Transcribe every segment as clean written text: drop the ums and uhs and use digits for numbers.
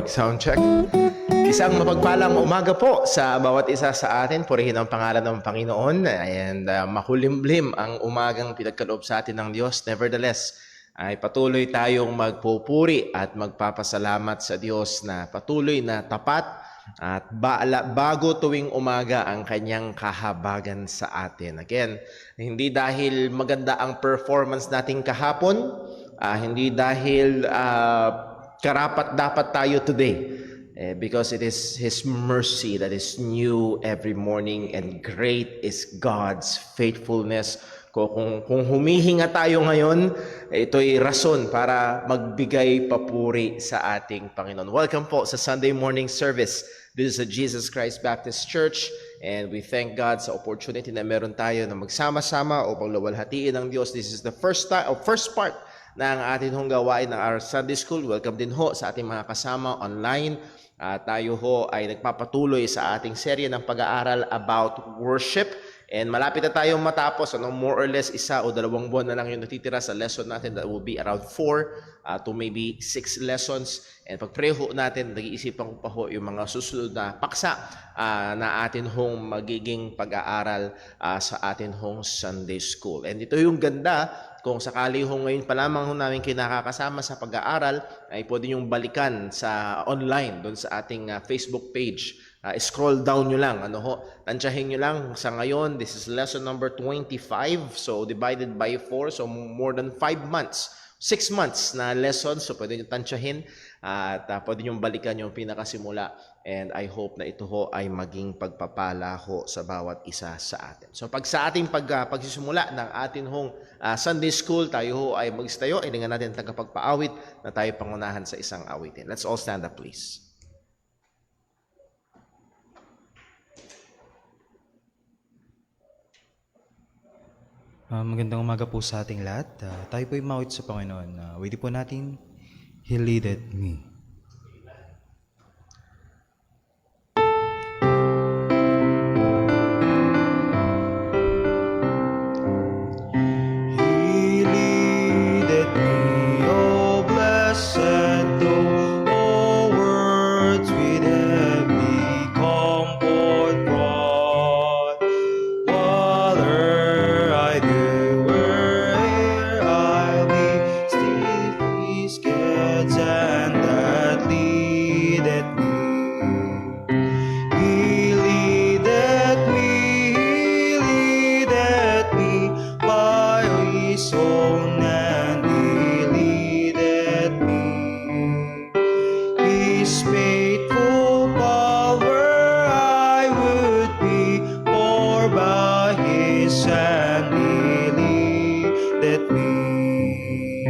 Sound check. Isang mapagpalang umaga po sa bawat isa sa atin. Purihin ang pangalan ng Panginoon. And makulimlim ang umagang pinagkaloob sa atin ng Diyos. Nevertheless, ay patuloy tayong magpupuri at magpapasalamat sa Diyos na patuloy na tapat at bago tuwing umaga ang kanyang kahabagan sa atin. Again, hindi dahil maganda ang performance natin kahapon, hindi dahil karapat-dapat tayo today, because it is His mercy that is new every morning, and great is God's faithfulness. Kung humihinga tayo ngayon, ito'y rason para magbigay papuri sa ating Panginoon. Welcome po sa Sunday morning service. This is a Jesus Christ Baptist Church, and we thank God sa opportunity na meron tayo na magsama-sama upang luwalhatiin ng Diyos. This is the first part ng ating hong gawain ng our Sunday School. Welcome din ho sa ating mga kasama online. Tayo ho ay nagpapatuloy sa ating serye ng pag-aaral about worship. And malapit na tayong matapos, more or less 1 o 2 buwan na lang yung natitira sa lesson natin. That will be around 4 to maybe 6 lessons. And pag-pray ho natin, nag-iisipan ko pa ho yung mga susunod na paksa na atin hong magiging pag-aaral sa atin hong Sunday School. And ito yung ganda, kung sakali ho ngayon pa lamang ho namin kayo nakakasama sa pag-aaral, ay pwede niyong balikan sa online, doon sa ating Facebook page. Scroll down nyo lang, tansyahin nyo lang sa ngayon. This is lesson number 25, so divided by 4, so more than 5 months, 6 months na lesson, so pwede nyo tansyahin at pwede nyo balikan yung pinakasimula, and I hope na ito ho ay maging pagpapala ho sa bawat isa sa atin. So pag sa ating pagsisimula ng atin hong Sunday School, tayo ho ay magstayo, ilingan natin ang tagapagpaawit na tayo pangunahan sa isang awitin. Let's all stand up, please. Magandang umaga po sa ating lahat. Tayo po ay mawit sa Panginoon. Wait po natin, He leaded me. He leaded me, oh blessed though, oh words with heavy comfort brought. Whate'er I do, where'er I'll be, still His guides and that leadeth me. He leadeth me by His own hand. He leadeth me. His faithful power I would be, for by His hand He leadeth me.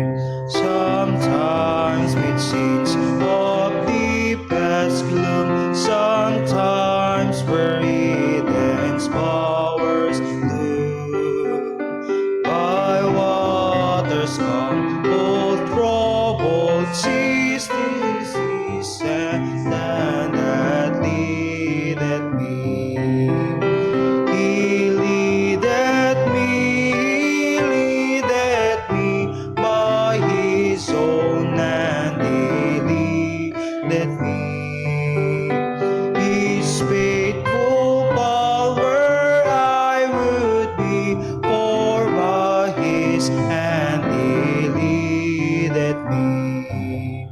Sometimes with scenes of deepest gloom, sometimes where Eden's powers loom. By waters calm, both troubled seas, this is and that leadeth me. He leadeth me by His own hand. He leadeth me. His faithful power I would be, for by His hand He leadeth me.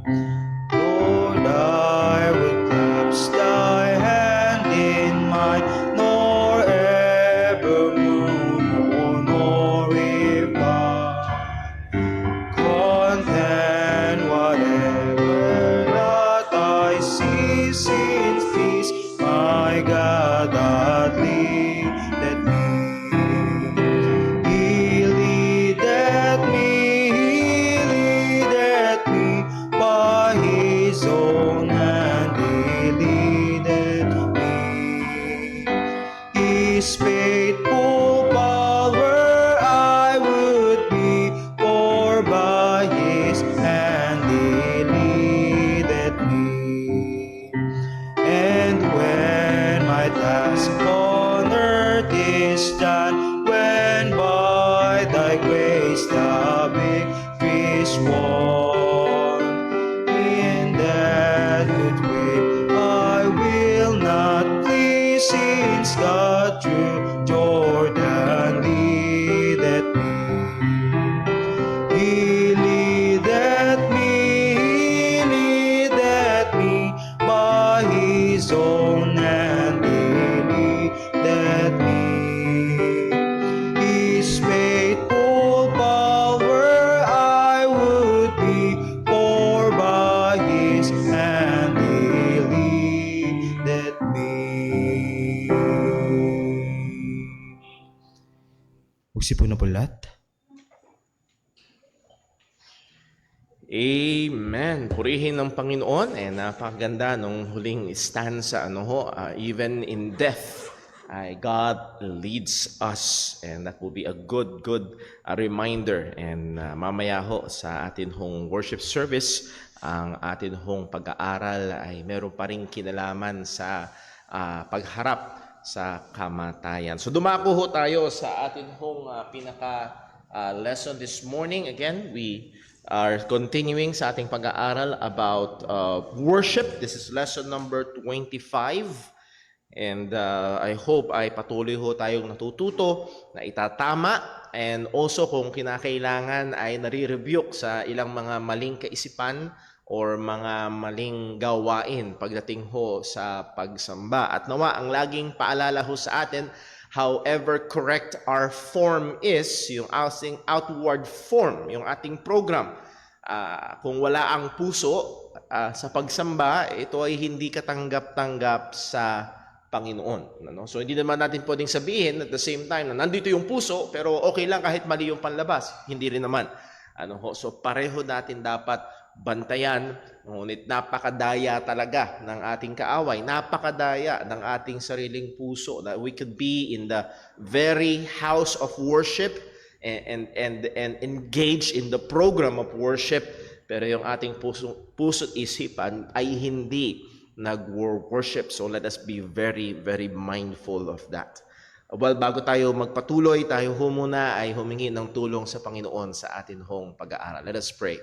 Lord, I would clasp Thy hand in mine, nor ever move, nor repine. Content whatever that I see, since peace my God hath leadeth me. He leadeth me by His own hand. He leadeth me. His faithful power I would be, for by His hand He leadeth me. And when my task on earth is done, when by Thy grace the victory is won, in that good that me His faithful power I would be, for by His hand He leadeth me. Magsipon na po lahat. Amen. Purihin ng Panginoon. Napakaganda nung huling stanza. Even in death, God leads us. And that will be a good reminder. And mamaya ho sa atin hong worship service, ang atin hong pag-aaral ay meron pa rin kinalaman sa pagharap sa kamatayan. So dumako ho tayo sa atin hong lesson this morning. Again, we are continuing sa ating pag-aaral about worship. This is lesson number 25. And I hope ay patuloy ho tayong natututo na itatama. And also kung kinakailangan ay nare-rebuke sa ilang mga maling kaisipan or mga maling gawain pagdating ho sa pagsamba. At nawa ang laging paalala ho sa atin, however correct our form is, yung ating outward form, yung ating program, kung wala ang puso sa pagsamba, ito ay hindi katanggap-tanggap sa Panginoon. So hindi naman natin pwedeng sabihin at the same time na nandito yung puso, pero okay lang kahit mali yung panlabas. Hindi rin naman. So pareho natin dapat bantayan, ngunit napakadaya talaga ng ating kaaway, napakadaya ng ating sariling puso, that we could be in the very house of worship and engage in the program of worship, pero yung ating puso at isipan ay hindi nag-worship. So let us be very mindful of that. Well, bago tayo magpatuloy, tayo muna ay humingi ng tulong sa Panginoon sa atin hong pag-aaral. Let us pray.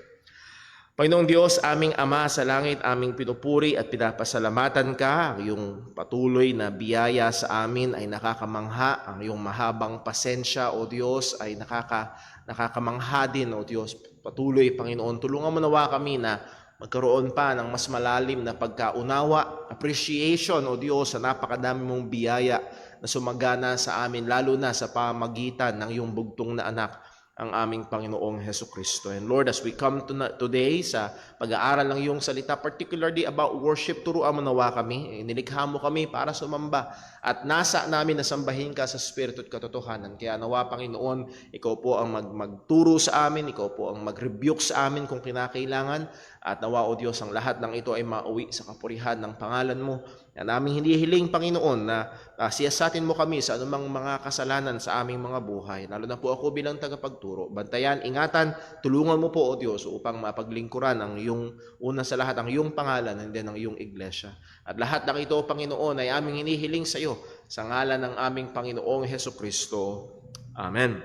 Panginoong Diyos, aming Ama sa langit, aming pinupuri at pinapasalamatan ka. Ang iyong patuloy na biyaya sa amin ay nakakamangha. Ang iyong mahabang pasensya, O Diyos, ay nakakamangha din, O Diyos. Patuloy, Panginoon, tulungan mo nawa kami na magkaroon pa ng mas malalim na pagkaunawa, appreciation, O Diyos, sa napakadami mong biyaya na sumagana sa amin, lalo na sa pamagitan ng iyong bugtong na anak, ang aming Panginoong Hesukristo. And Lord, as we come today sa pag-aaral ng iyong salita, particularly about worship, turuan mo nawa kami, nilikha mo kami para sumamba at nasa namin na sambahin ka sa Espiritu at katotohanan. Kaya nawa, Panginoon, ikaw po ang magturo sa amin, ikaw po ang mag-rebuke sa amin kung kinakailangan, at nawa, O Diyos, ang lahat ng ito ay mauwi sa kapurihan ng pangalan mo. Yan aming hindi hiling, Panginoon, na siyasatin mo kami sa anumang mga kasalanan sa aming mga buhay. Lalo na po ako bilang tagapagturo. Bantayan, ingatan, tulungan mo po, O Diyos, upang mapaglingkuran ang iyong, una sa lahat, ang iyong pangalan, and then ang iyong iglesia. At lahat ng ito, Panginoon, ay aming hinihiling sa iyo sa ngalan ng aming Panginoong Hesukristo. Amen.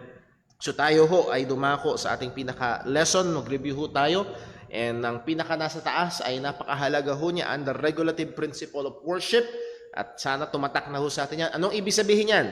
So tayo ho ay dumako sa ating pinaka-lesson. Mag-review ho tayo. And ang pinaka nasa taas ay napakahalaga ho niya, ang the regulative principle of worship. At sana tumatak na ho sa atin yan. Anong ibig sabihin yan?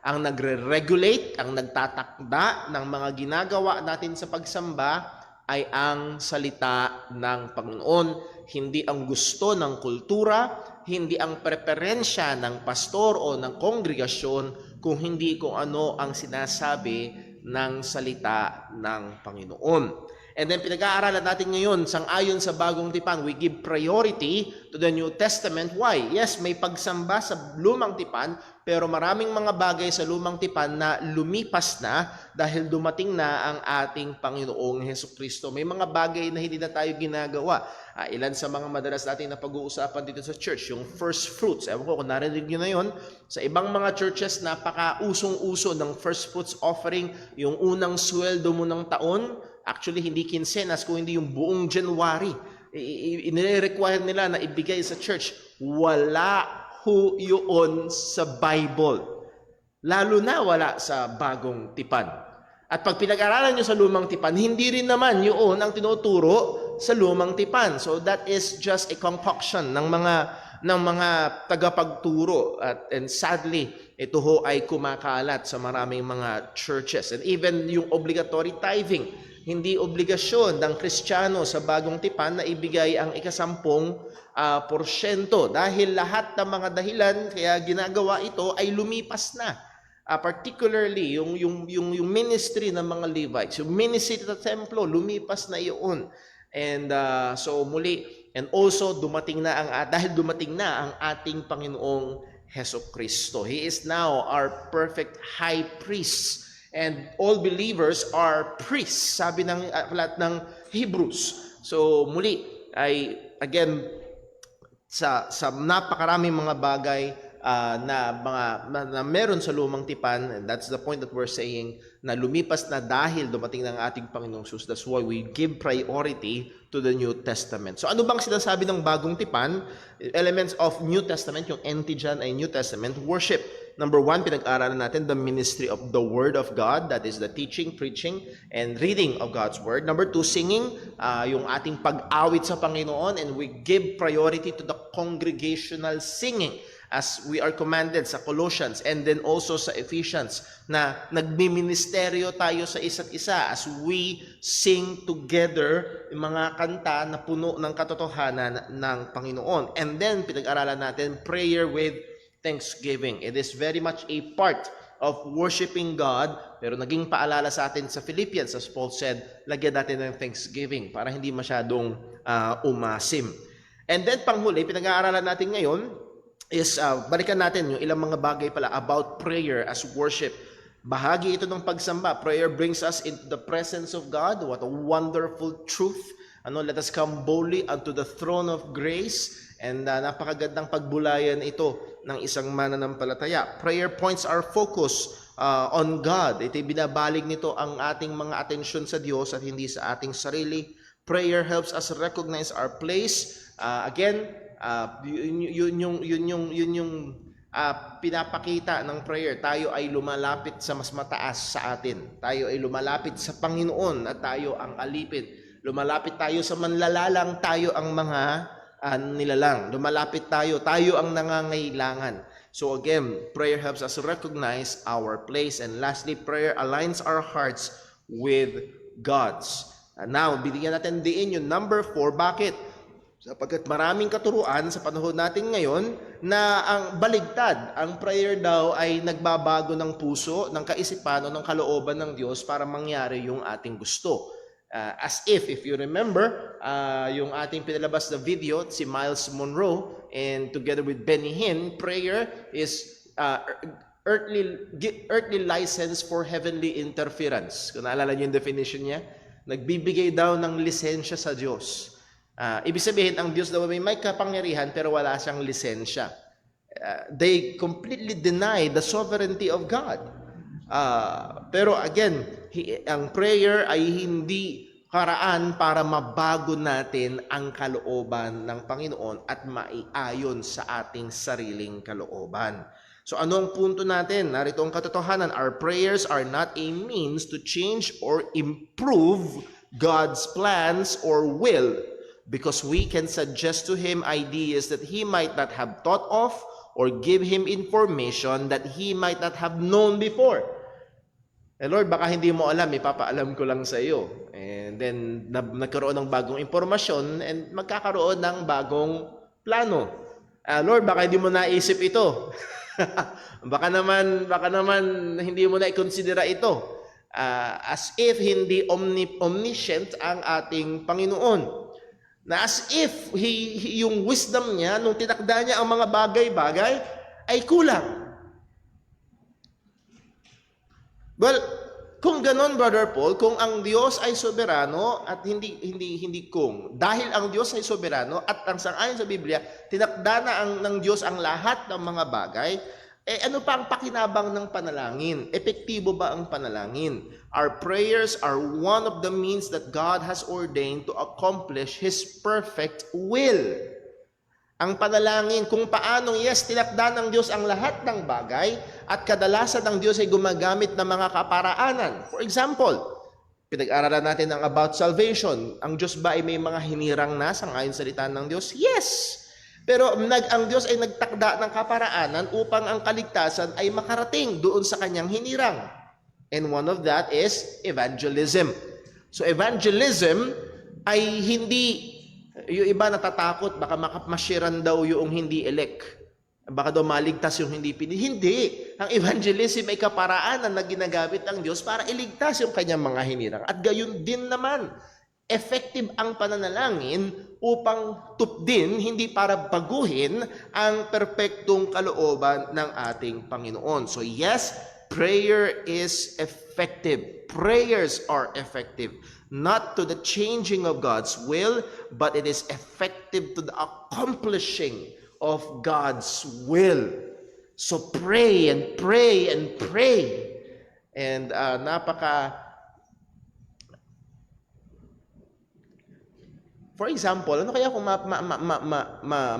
Ang nagre-regulate, ang nagtatakda ng mga ginagawa natin sa pagsamba ay ang salita ng Panginoon. Hindi ang gusto ng kultura, hindi ang preferensya ng pastor o ng kongregasyon, kung hindi kung ano ang sinasabi ng salita ng Panginoon. And then pinag-aaralan natin ngayon, sang-ayon sa Bagong Tipan, we give priority to the New Testament. Why? Yes, may pagsamba sa Lumang Tipan, pero maraming mga bagay sa Lumang Tipan na lumipas na dahil dumating na ang ating Panginoong Hesukristo. May mga bagay na hindi na tayo ginagawa. Ilan sa mga madalas natin na pag-uusapan dito sa church, yung first fruits. Ewan ko kung narinig nyo na yun. Sa ibang mga churches, napaka-usong-uso ng first fruits offering, yung unang sweldo mo ng taon. Actually, hindi kinsenas, kung hindi yung buong January. Inirequire nila na ibigay sa church. Wala ho yun sa Bible. Lalo na wala sa Bagong Tipan. At pag pinag-aralan nyo sa Lumang Tipan, hindi rin naman yun ang tinuturo sa Lumang Tipan. So that is just a concoction ng mga tagapagturo. And sadly, ito ho ay kumakalat sa maraming mga churches. And even yung obligatory tithing, hindi obligasyon ng Kristiyano sa bagong tipan na ibigay ang ikasampung porsyento dahil lahat ng mga dahilan kaya ginagawa ito ay lumipas na. Particularly yung ministry ng mga Levites, yung ministry sa templo, lumipas na iyon. And so muli, and also dahil dumating na ang ating Panginoong Hesus Kristo. He is now our perfect high priest. And all believers are priests, sabi ng aklat ng Hebrews. So muli, ay again, sa napakaraming mga bagay na meron sa lumang tipan, and that's the point that we're saying, na lumipas na dahil dumating ng ating Panginoong Jesus. That's why we give priority to the New Testament. So ano bang sinasabi ng bagong tipan? Elements of New Testament, yung NT dyan ay New Testament, worship. Number 1, pinag-aralan natin the ministry of the Word of God, that is the teaching, preaching, and reading of God's Word. Number 2, singing, yung ating pag-awit sa Panginoon, and we give priority to the congregational singing as we are commanded sa Colossians and then also sa Ephesians na nagbiministeryo tayo sa isa't isa as we sing together yung mga kanta na puno ng katotohanan ng Panginoon. And then pinag-aralan natin prayer with thanksgiving. It is very much a part of worshiping God, pero naging paalala sa atin sa Philippians, as Paul said, lagyan natin ng thanksgiving para hindi masyadong umasim. And then panghuli, pinag-aaralan natin ngayon is balikan natin yung ilang mga bagay pala about prayer as worship. Bahagi ito ng pagsamba. Prayer brings us into the presence of God. What a wonderful truth. Let us come boldly unto the throne of grace. And napakagandang pagbulayan ito ng isang mananampalataya. Prayer points our focus on God. Ito'y binabalig nito ang ating mga atensyon sa Diyos at hindi sa ating sarili. Prayer helps us recognize our place. Yun yung pinapakita ng prayer. Tayo ay lumalapit sa mas mataas sa atin. Tayo ay lumalapit sa Panginoon at tayo ang alipin. Lumalapit tayo sa manlalalang, tayo ang mga nilalang. Lumalapit tayo ang nangangailangan. So again, prayer helps us recognize our place. And lastly, prayer aligns our hearts with God's. Now, bigyan natin diin yung number 4. Bakit? Sapagkat maraming katuruan sa panahon natin ngayon na ang baligtad, ang prayer daw ay nagbabago ng puso, ng kaisipan o ng kalooban ng Diyos para mangyari yung ating gusto. As if you remember, yung ating pinalabas na video, si Miles Monroe, and together with Benny Hinn, prayer is earthly license for heavenly interference. Kung naalala niyo yung definition niya, nagbibigay daw ng lisensya sa Diyos. Ibig sabihin, ang Diyos daw may kapangyarihan pero wala siyang lisensya. They completely deny the sovereignty of God. Pero again, ang prayer ay hindi karaan para mabago natin ang kalooban ng Panginoon at maiayon sa ating sariling kalooban. So ano ang punto natin? Narito ang katotohanan. Our prayers are not a means to change or improve God's plans or will, because we can suggest to Him ideas that He might not have thought of or give Him information that He might not have known before. Lord, baka hindi mo alam, ipapaalam ko lang sa iyo. And then, nagkaroon ng bagong impormasyon and magkakaroon ng bagong plano. Lord, baka hindi mo naisip ito. baka naman hindi mo na i-considera ito. As if hindi omniscient ang ating Panginoon. Na as if yung wisdom niya, nung tinakda niya ang mga bagay-bagay, ay kulang. Well, kung ganon, Brother Paul, kung ang Diyos ay soberano at hindi kung, dahil ang Diyos ay soberano at ang sangayon sa Biblia, tinakda na ng Diyos ang lahat ng mga bagay, ano pa ang pakinabang ng panalangin? Epektibo ba ang panalangin? Our prayers are one of the means that God has ordained to accomplish His perfect will. Ang panalangin, kung paanong, yes, tinakda ng Diyos ang lahat ng bagay at kadalasan ng Diyos ay gumagamit ng mga kaparaanan. For example, pinag-aralan natin ang about salvation. Ang Diyos ba ay may mga hinirang na sangayon sa salita ng Diyos? Yes! Pero ang Diyos ay nagtakda ng kaparaanan upang ang kaligtasan ay makarating doon sa kanyang hinirang. And one of that is evangelism. So evangelism ay hindi, yung iba natatakot, baka mashiran daw yung hindi elect. Baka daw maligtas yung hindi pinili. Hindi. Ang evangelism ay kaparaanan na ginagamit ng Diyos para iligtas yung kanyang mga hinirang. At gayon din naman, effective ang pananalangin upang tupdin, hindi para baguhin ang perpektong kalooban ng ating Panginoon. So yes, prayer is effective. Prayers are effective. Not to the changing of God's will, but it is effective to the accomplishing of God's will. So pray and pray and pray. And for example, ano kaya kung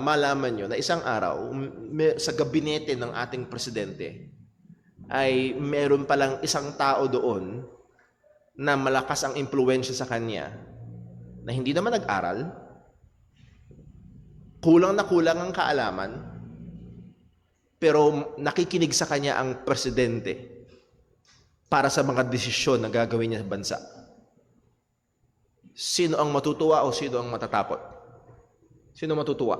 malaman nyo na isang araw sa gabinete ng ating presidente ay meron palang isang tao doon na malakas ang impluwensya sa kanya na hindi naman nag-aral, kulang na kulang ang kaalaman, pero nakikinig sa kanya ang presidente para sa mga desisyon na gagawin niya sa bansa. Sino ang matutuwa o sino ang matatakot? Sino matutuwa?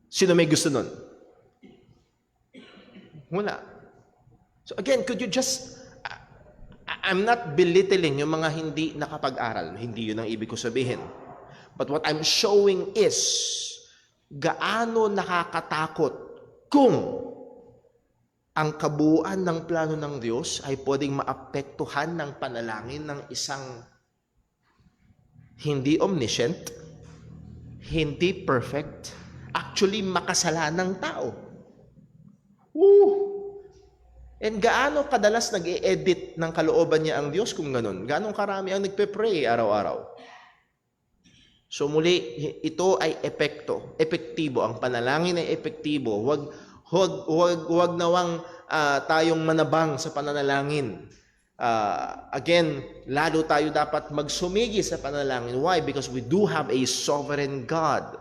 Sino may gusto nun? Wala. So again, could you just, I'm not belittling yung mga hindi nakapag-aral. Hindi yun ang ibig ko sabihin. But what I'm showing is, gaano nakakatakot kung ang kabuuan ng plano ng Diyos ay pwedeng maapektuhan ng panalangin ng isang hindi omniscient, hindi perfect, actually makasalanang tao. And gaano kadalas nag-e-edit ng kalooban niya ang Diyos kung ganun? Gaano karami ang nagpe-pray araw-araw? So muli, ito ay epektibo. Ang panalangin ay epektibo. Huwag nawang tayong manabang sa pananalangin. Again, lalo tayo dapat magsumigi sa panalangin. Why? Because we do have a sovereign God.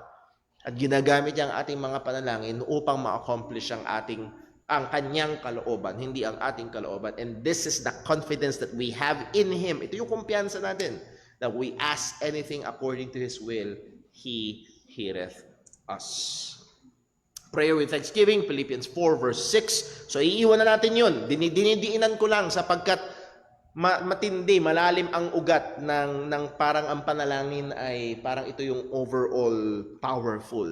At ginagamit niya ang ating mga panalangin upang ma-accomplish ang kanyang kalooban, hindi ang ating kalooban. And this is the confidence that we have in Him. Ito yung kumpiyansa natin, that we ask anything according to His will, He heareth us. Prayer with thanksgiving, Philippians 4 verse 6. So iiwan na natin yun. Dinidiinan ko lang sapagkat matindi, malalim ang ugat ng parang ang panalangin ay parang ito yung overall powerful.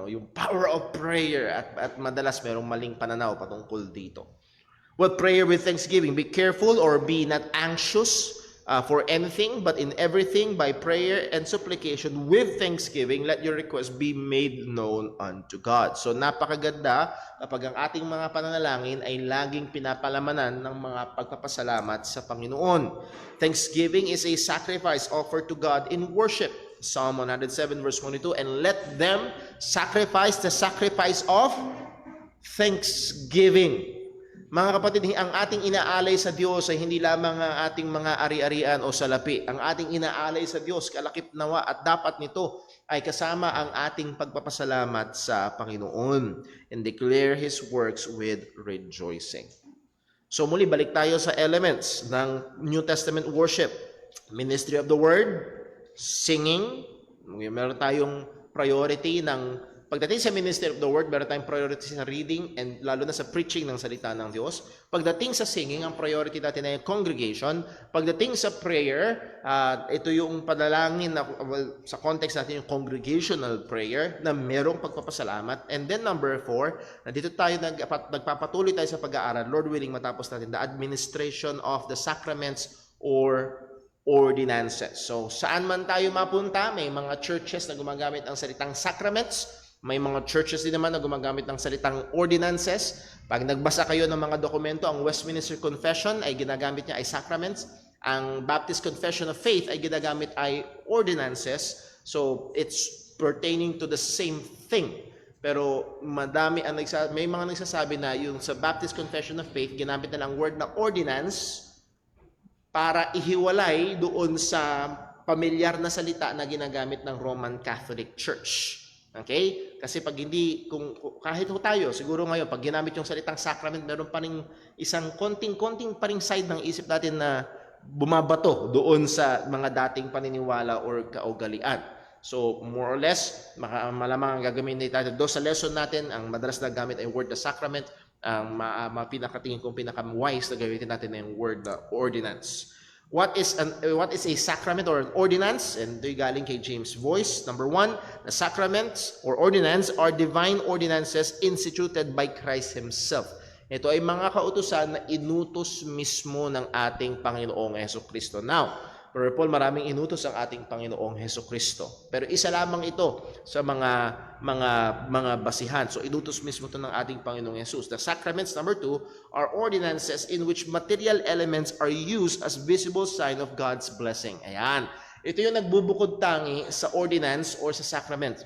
Yung power of prayer at madalas merong maling pananaw patungkol dito. Well, prayer with thanksgiving. Be careful or be not anxious for anything, but in everything by prayer and supplication with thanksgiving, let your requests be made known unto God. So napakaganda kapag ang ating mga pananalangin ay laging pinapalamanan ng mga pagpapasalamat sa Panginoon. Thanksgiving is a sacrifice offered to God in worship. Psalm 107 verse 22, and let them sacrifice the sacrifice of thanksgiving. Mga kapatid, ang ating inaalay sa Diyos ay hindi lamang ang ating mga ari-arian o salapi. Ang ating inaalay sa Diyos, kalakip nawa, at dapat nito ay kasama ang ating pagpapasalamat sa Panginoon and declare His works with rejoicing. So muli, balik tayo sa elements ng New Testament worship. Ministry of the Word, singing. Meron tayong priority ng pagdating sa ministry of the word, meron tayong priority sa reading and lalo na sa preaching ng salita ng Diyos. Pagdating sa singing, ang priority natin ay congregation. Pagdating sa prayer, ito yung panalangin na sa context natin yung congregational prayer na merong pagpapasalamat. And then number 4, na dito tayo nagpapatuloy tayo sa pag-aaral, Lord willing matapos natin, the administration of the sacraments or ordinances. So, saan man tayo mapunta, may mga churches na gumagamit ng salitang sacraments, may mga churches din naman na gumagamit ng salitang ordinances. Pag nagbasa kayo ng mga dokumento, ang Westminster Confession ay ginagamit niya ay sacraments. Ang Baptist Confession of Faith ay ginagamit ay ordinances. So, it's pertaining to the same thing. Pero may mga nagsasabi na yung sa Baptist Confession of Faith, ginamit na lang word na ordinance para ihiwalay doon sa pamilyar na salita na ginagamit ng Roman Catholic Church. Okay? Kasi pag hindi, kahit tayo, siguro ngayon, pag ginamit yung salitang sacrament, meron pa rin isang konting pa rin side ng isip natin na bumabato doon sa mga dating paniniwala or kaugalian. So, more or less, malamang ang gagamitin natin doon sa lesson natin, ang madalas na gamit ay word na sacrament. Ang pinakatingin kong pinaka-wise na gamitin natin ay yung word na ordinance. What is a sacrament or an ordinance? And ito'y galing kay James Boyce. Number 1, the sacraments or ordinance are divine ordinances instituted by Christ Himself. Ito ay mga kautusan na inutos mismo ng ating Panginoong Hesukristo. Now, Brother Paul, maraming inutos ang ating Panginoong Hesukristo. Pero isa lamang ito sa mga basihan. So, inutos mismo ito ng ating Panginoong Jesus. The sacraments, number 2, are ordinances in which material elements are used as visible sign of God's blessing. Ayan. Ito yung nagbubukod tangi sa ordinance or sa sacrament.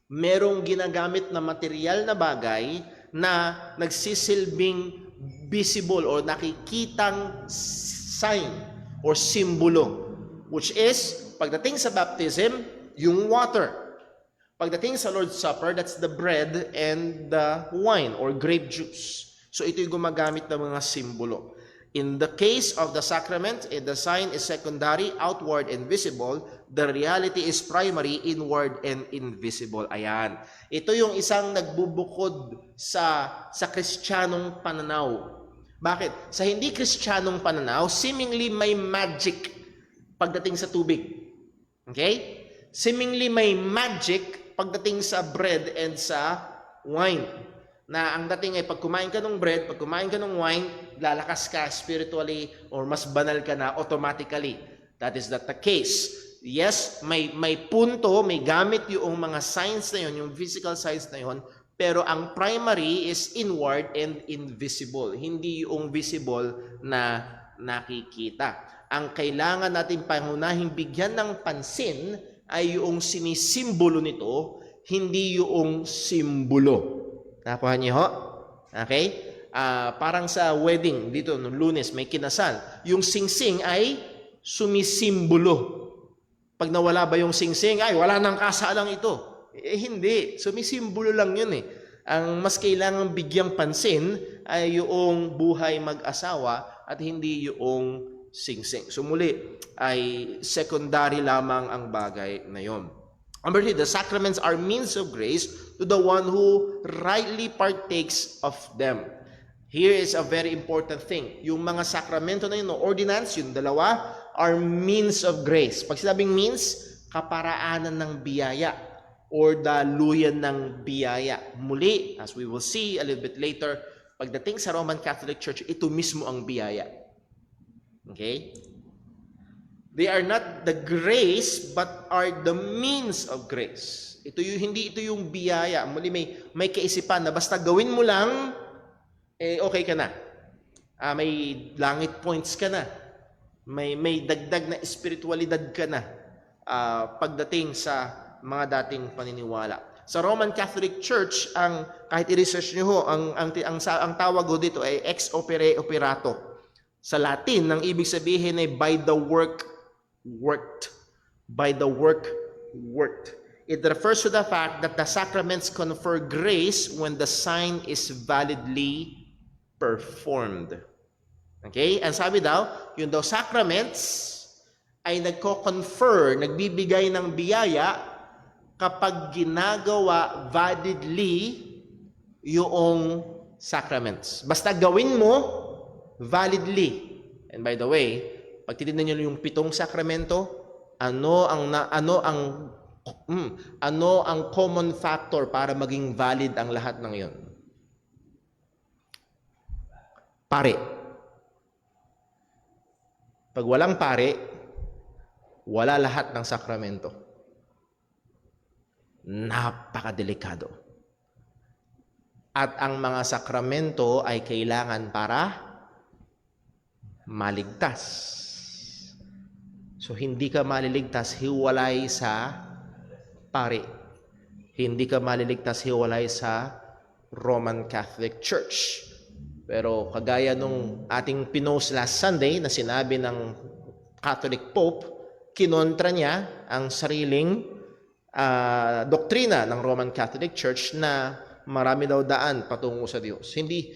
Merong ginagamit na material na bagay na nagsisilbing visible or nakikitang sign or simbolo, which is, pagdating sa baptism, yung water. Pagdating sa Lord's Supper, that's the bread and the wine or grape juice. So ito yung gumagamit ng mga simbolo. In the case of the sacrament, the sign is secondary, outward and visible. The reality is primary, inward and invisible. Ayan. Ito yung isang nagbubukod sa Kristiyanong pananaw. Bakit? Sa hindi Kristiyanong pananaw, seemingly may magic pagdating sa tubig. Okay? Seemingly may magic pagdating sa bread and sa wine. Na ang dating ay pag kumain ka ng bread, pag kumain ka ng wine, lalakas ka spiritually or mas banal ka na automatically. That is not the case. Yes, may punto, may gamit yung mga signs na yon, yung physical signs na yon, pero ang primary is inward and invisible. Hindi yung visible na nakikita. Ang kailangan natin pangunahing bigyan ng pansin ay yung sinisimbolo nito, hindi yung simbolo. Nakuha niyo ho? Okay? Parang sa wedding dito noong Lunes may kinasal. Yung singsing ay sumisimbolo. Pag nawala ba yung singsing, ay wala nang kasalang ito. Hindi. Sumisimbolo lang yun eh. Ang mas kailangang bigyang pansin ay yung buhay mag-asawa at hindi yung singsing. So muli, ay secondary lamang ang bagay na yon. Number 3, the sacraments are means of grace to the one who rightly partakes of them. Here is a very important thing. Yung mga sakramento na yun, ordinance, yung dalawa, are means of grace. Pag sinabing means, kaparaanan ng biyaya or daluyan ng biyaya. Muli, as we will see a little bit later, pagdating sa Roman Catholic Church, ito mismo ang biyaya. Okay? They are not the grace, but are the means of grace. Hindi ito yung biyaya. Muli may kaisipan na basta gawin mo lang, okay ka na. May langit points ka na. May dagdag na espiritualidad ka na pagdating sa mga dating paniniwala. Sa Roman Catholic Church, kahit i-research niyo ho, ang tawag ho dito ay ex opere operato. Sa Latin, ang ibig sabihin ay by the work worked. By the work worked. It refers to the fact that the sacraments confer grace when the sign is validly performed. Okay? And sabi daw, yung daw sacraments ay nagko-confer, nagbibigay ng biyaya kapag ginagawa validly yung sacraments. Basta gawin mo validly. And by the way, pag titignan niyo yung 7 sakramento, ano ang common factor para maging valid ang lahat ng iyon? Pare. Pag walang pare, wala lahat ng sakramento. Napakadelikado. At ang mga sakramento ay kailangan para maligtas. So, hindi ka maliligtas hiwalay sa pare. Hindi ka maliligtas hiwalay sa Roman Catholic Church. Pero kagaya nung ating pinost last Sunday na sinabi ng Catholic Pope, kinontra niya ang sariling doktrina ng Roman Catholic Church na marami daw daan patungo sa Diyos. Hindi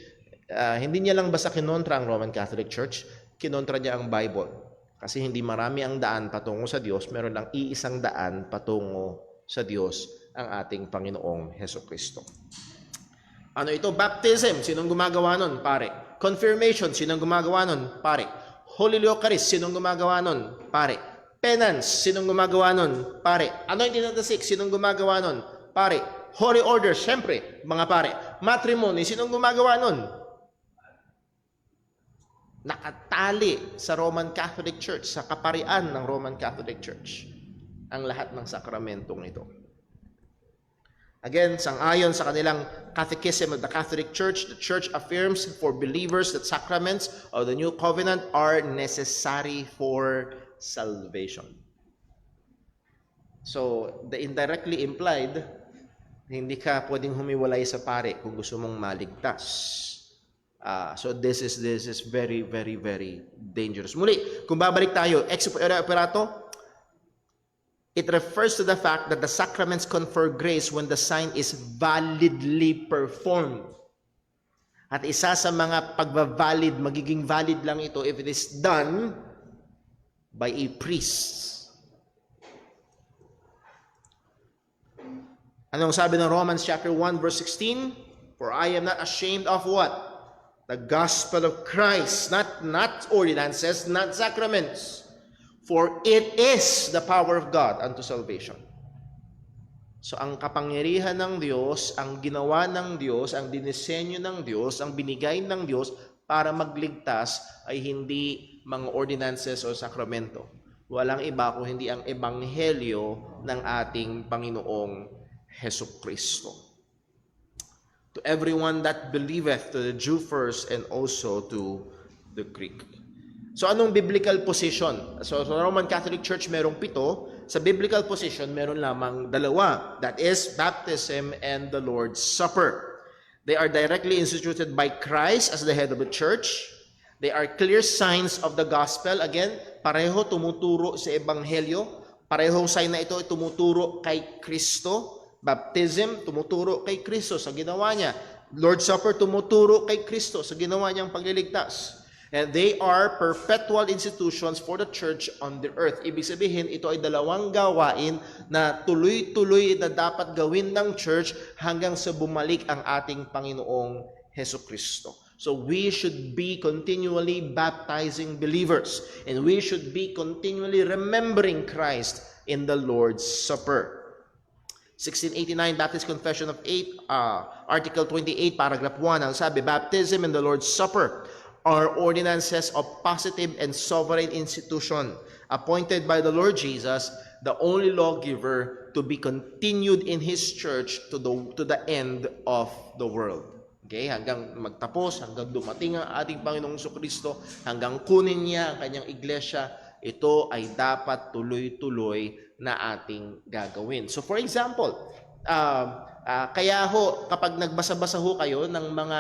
niya lang basta kinontra ang Roman Catholic Church, kinontra niya ang Bible. Kasi hindi marami ang daan patungo sa Diyos, meron lang iisang daan patungo sa Diyos, ang ating Panginoong Hesukristo. Ano ito? Baptism. Sinong gumagawa nun? Pare. Confirmation. Sinong gumagawa nun? Pare. Holy Eucharist. Sinong gumagawa nun? Pare. Penance. Sinong gumagawa nun? Pare. Anointing of the sick. Sinong gumagawa nun? Pare. Holy Order. Siyempre, mga pare. Matrimony. Sinong gumagawa nun? Nakatali sa Roman Catholic Church, sa kaparian ng Roman Catholic Church, ang lahat ng sakramentong ito. Again, sang-ayon sa kanilang Catechism of the Catholic Church, the Church affirms for believers that sacraments of the New Covenant are necessary for salvation. So, the indirectly implied, hindi ka pwedeng humiwalay sa pare kung gusto mong maligtas. So this is very, very, very dangerous. Muli, kung babalik tayo, ex operato, it refers to the fact that the sacraments confer grace when the sign is validly performed. At isa sa mga pagbavalid, magiging valid lang ito if it is done by a priest. Anong sabi ng Romans chapter 1 verse 16? For I am not ashamed of what? The gospel of Christ, not ordinances, not sacraments. For it is the power of God unto salvation. So ang kapangyarihan ng Diyos, ang ginawa ng Diyos, ang dinisenyo ng Diyos, ang binigay ng Diyos para magligtas ay hindi mga ordinances o sakramento. Walang iba kung hindi ang ebanghelyo ng ating Panginoong Hesukristo. To everyone that believeth, to the Jew first and also to the Greek. So anong biblical position? So sa Roman Catholic Church merong 7, sa biblical position meron lamang 2. That is baptism and the Lord's Supper. They are directly instituted by Christ as the head of the church. They are clear signs of the gospel. Again, pareho tumuturo sa ebanghelyo. Parehong sign na ito ay tumuturo kay Kristo. Baptism, tumuturo kay Kristo sa ginawa niya. Lord's Supper, tumuturo kay Kristo sa ginawa niyang pagliligtas. And they are perpetual institutions for the church on the earth. Ibig sabihin, ito ay 2 gawain na tuloy-tuloy na dapat gawin ng church hanggang sa bumalik ang ating Panginoong Hesukristo. So we should be continually baptizing believers. And we should be continually remembering Christ in the Lord's Supper. 1689 Baptist Confession of 8, Article 28, Paragraph 1, ang sabi, baptism and the Lord's Supper are ordinances of positive and sovereign institution appointed by the Lord Jesus, the only lawgiver, to be continued in His church to the end of the world. Okay, hanggang magtapos, hanggang dumating ang ating Panginoong Jesucristo, hanggang kunin niya ang kanyang iglesia, ito ay dapat tuloy-tuloy na ating gagawin. So for example, kaya ho, kapag nagbasa-basa ho kayo ng mga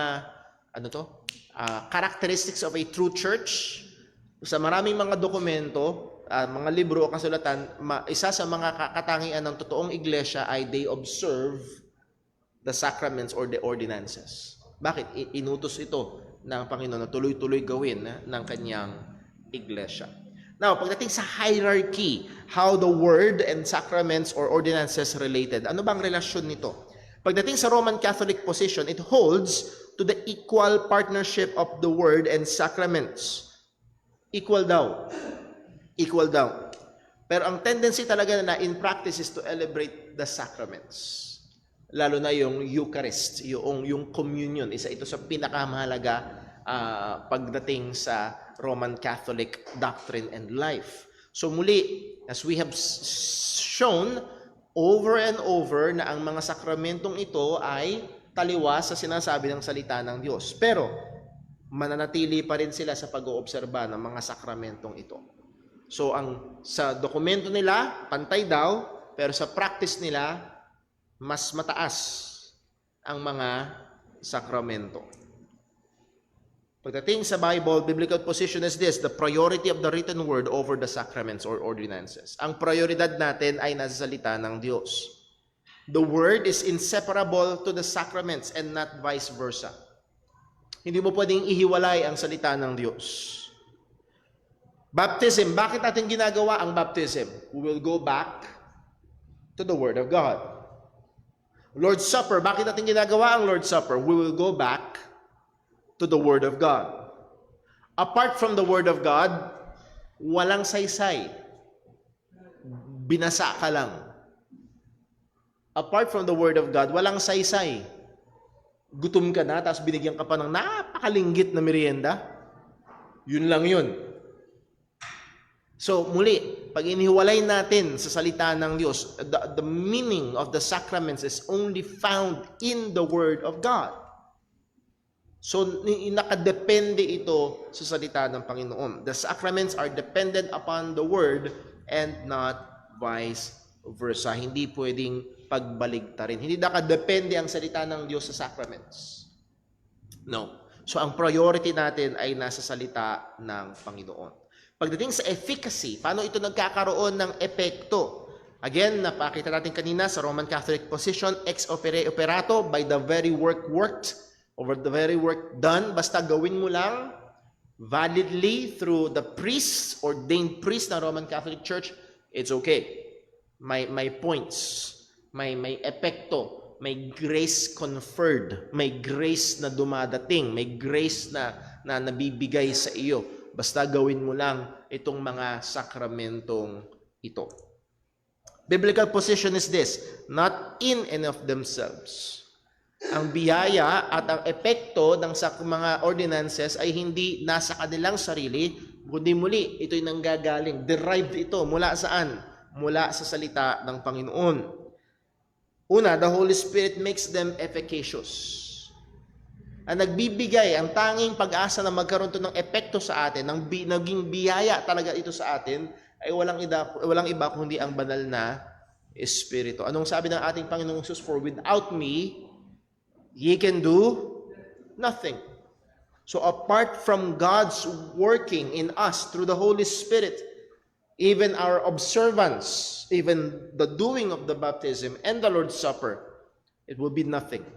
characteristics of a true church, sa maraming mga dokumento, mga libro o kasulatan, isa sa mga katangian ng totoong iglesia ay they observe the sacraments or the ordinances. Bakit? Inutos ito ng Panginoon na tuloy-tuloy gawin ng kanyang iglesia. Now, pagdating sa hierarchy, how the word and sacraments or ordinances related, ano bang relasyon nito? Pagdating sa Roman Catholic position, it holds to the equal partnership of the word and sacraments. Equal daw. Equal daw. Pero ang tendency talaga na in practice is to celebrate the sacraments. Lalo na yung Eucharist, yung communion. Isa ito sa pinakamahalaga pagdating sa Roman Catholic doctrine and life. So muli, as we have shown over and over na ang mga sakramentong ito ay taliwas sa sinasabi ng salita ng Diyos. Pero mananatili pa rin sila sa pag-oobserba ng mga sakramentong ito. So sa dokumento nila, pantay daw, pero sa practice nila, mas mataas ang mga sakramento. Pagdating sa Bible, biblical position is this: the priority of the written word over the sacraments or ordinances. Ang prioridad natin ay nasa salita ng Diyos. The word is inseparable to the sacraments and not vice versa. Hindi mo pwedeng ihiwalay ang salita ng Diyos. Baptism, bakit natin ginagawa ang baptism? We will go back to the Word of God. Lord's Supper, bakit natin ginagawa ang Lord's Supper? We will go back to the Word of God. Apart from the Word of God, walang saysay. Binasa ka lang. Apart from the Word of God, walang saysay. Gutom ka na, tapos binigyan ka pa ng napakalinggit na merienda. Yun lang yun. So, muli, pag inihiwalay natin sa salita ng Diyos, the meaning of the sacraments is only found in the Word of God. So, nakadepende ito sa salita ng Panginoon. The sacraments are dependent upon the Word and not vice versa. Hindi pwedeng pagbaligtarin. Hindi nakadepende ang salita ng Diyos sa sacraments. No. So, ang priority natin ay nasa salita ng Panginoon. Pagdating sa efficacy, paano ito nagkakaroon ng epekto? Again, napakita natin kanina sa Roman Catholic position, ex opere operato, by the very work worked, over the very work done, basta gawin mo lang validly through the priests, ordained priests ng Roman Catholic Church, it's okay. May points, may epekto, may grace conferred, may grace na dumadating, may grace na nabibigay sa iyo. Basta gawin mo lang itong mga sakramentong ito. Biblical position is this, not in and of themselves. Ang biyaya at ang epekto ng mga ordinances ay hindi nasa kanilang sarili, kundi muli, ito'y nanggagaling. Derived ito. Mula saan? Mula sa salita ng Panginoon. Una, the Holy Spirit makes them efficacious. Ang nagbibigay, ang tanging pag-asa na magkaroon to ng epekto sa atin, naging biyaya talaga ito sa atin, ay walang iba kundi ang banal na Espiritu. Anong sabi ng ating Panginoong Jesus? For without me, ye can do nothing. So apart from God's working in us through the Holy Spirit, even our observance, even the doing of the baptism and the Lord's Supper, it will be nothing.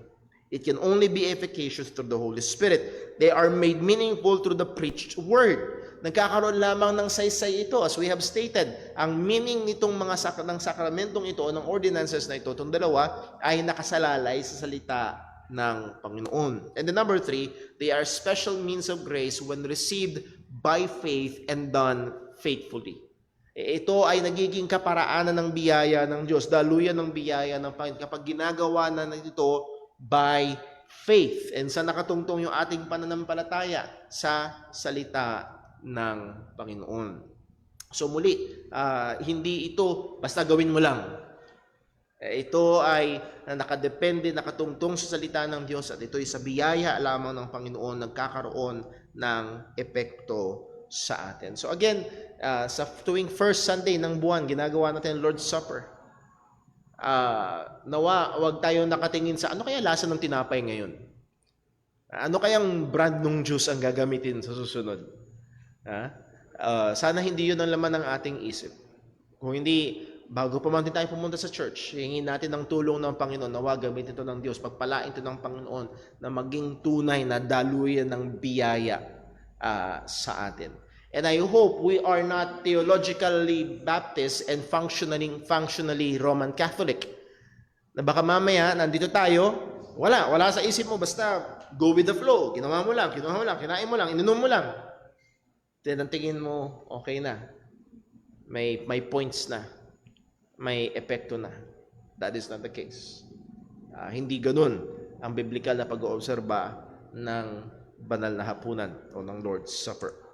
It can only be efficacious through the Holy Spirit. They are made meaningful through the preached word. Nagkakaroon lamang ng saysay ito. As we have stated, ang meaning nitong mga ng sakramentong ito, ng ordinances na ito, itong dalawa, ay nakasalalay sa salita ng Panginoon. And the number 3, they are special means of grace when received by faith and done faithfully. Ito ay nagiging kaparaanan ng biyaya ng Diyos, daluyan ng biyaya ng Panginoon kapag ginagawa na ito by faith. And sa nakatungtong yung ating pananampalataya sa salita ng Panginoon. So muli, hindi ito basta gawin mo lang. Ito ay nakadepende, nakatungtong sa salita ng Diyos at ito ay sa biyaya lamang ng Panginoon nagkakaroon ng epekto sa atin. So again, sa tuwing first Sunday ng buwan, ginagawa natin Lord's Supper. Nawa, wag tayong nakatingin sa ano kaya lasa ng tinapay ngayon. Ano kayang brand ng juice ang gagamitin sa susunod? Sana hindi yun ang laman ng ating isip. Kung hindi, bago pa man tayo pumunta sa church, hingin natin ng tulong ng Panginoon, nawa gamitin ito ng Diyos, pagpalain ito ng Panginoon na maging tunay na daluyan ng biyaya sa atin. And I hope we are not theologically Baptist and functionally Roman Catholic. Na baka mamaya, nandito tayo, wala sa isip mo, basta go with the flow. Ginawa mo lang, kinain mo lang, ininom mo lang. Then ang tingin mo, okay na. May points na. May epekto na. That is not the case. Hindi ganun ang biblical na pag-oobserba ng banal na hapunan o ng Lord's Supper.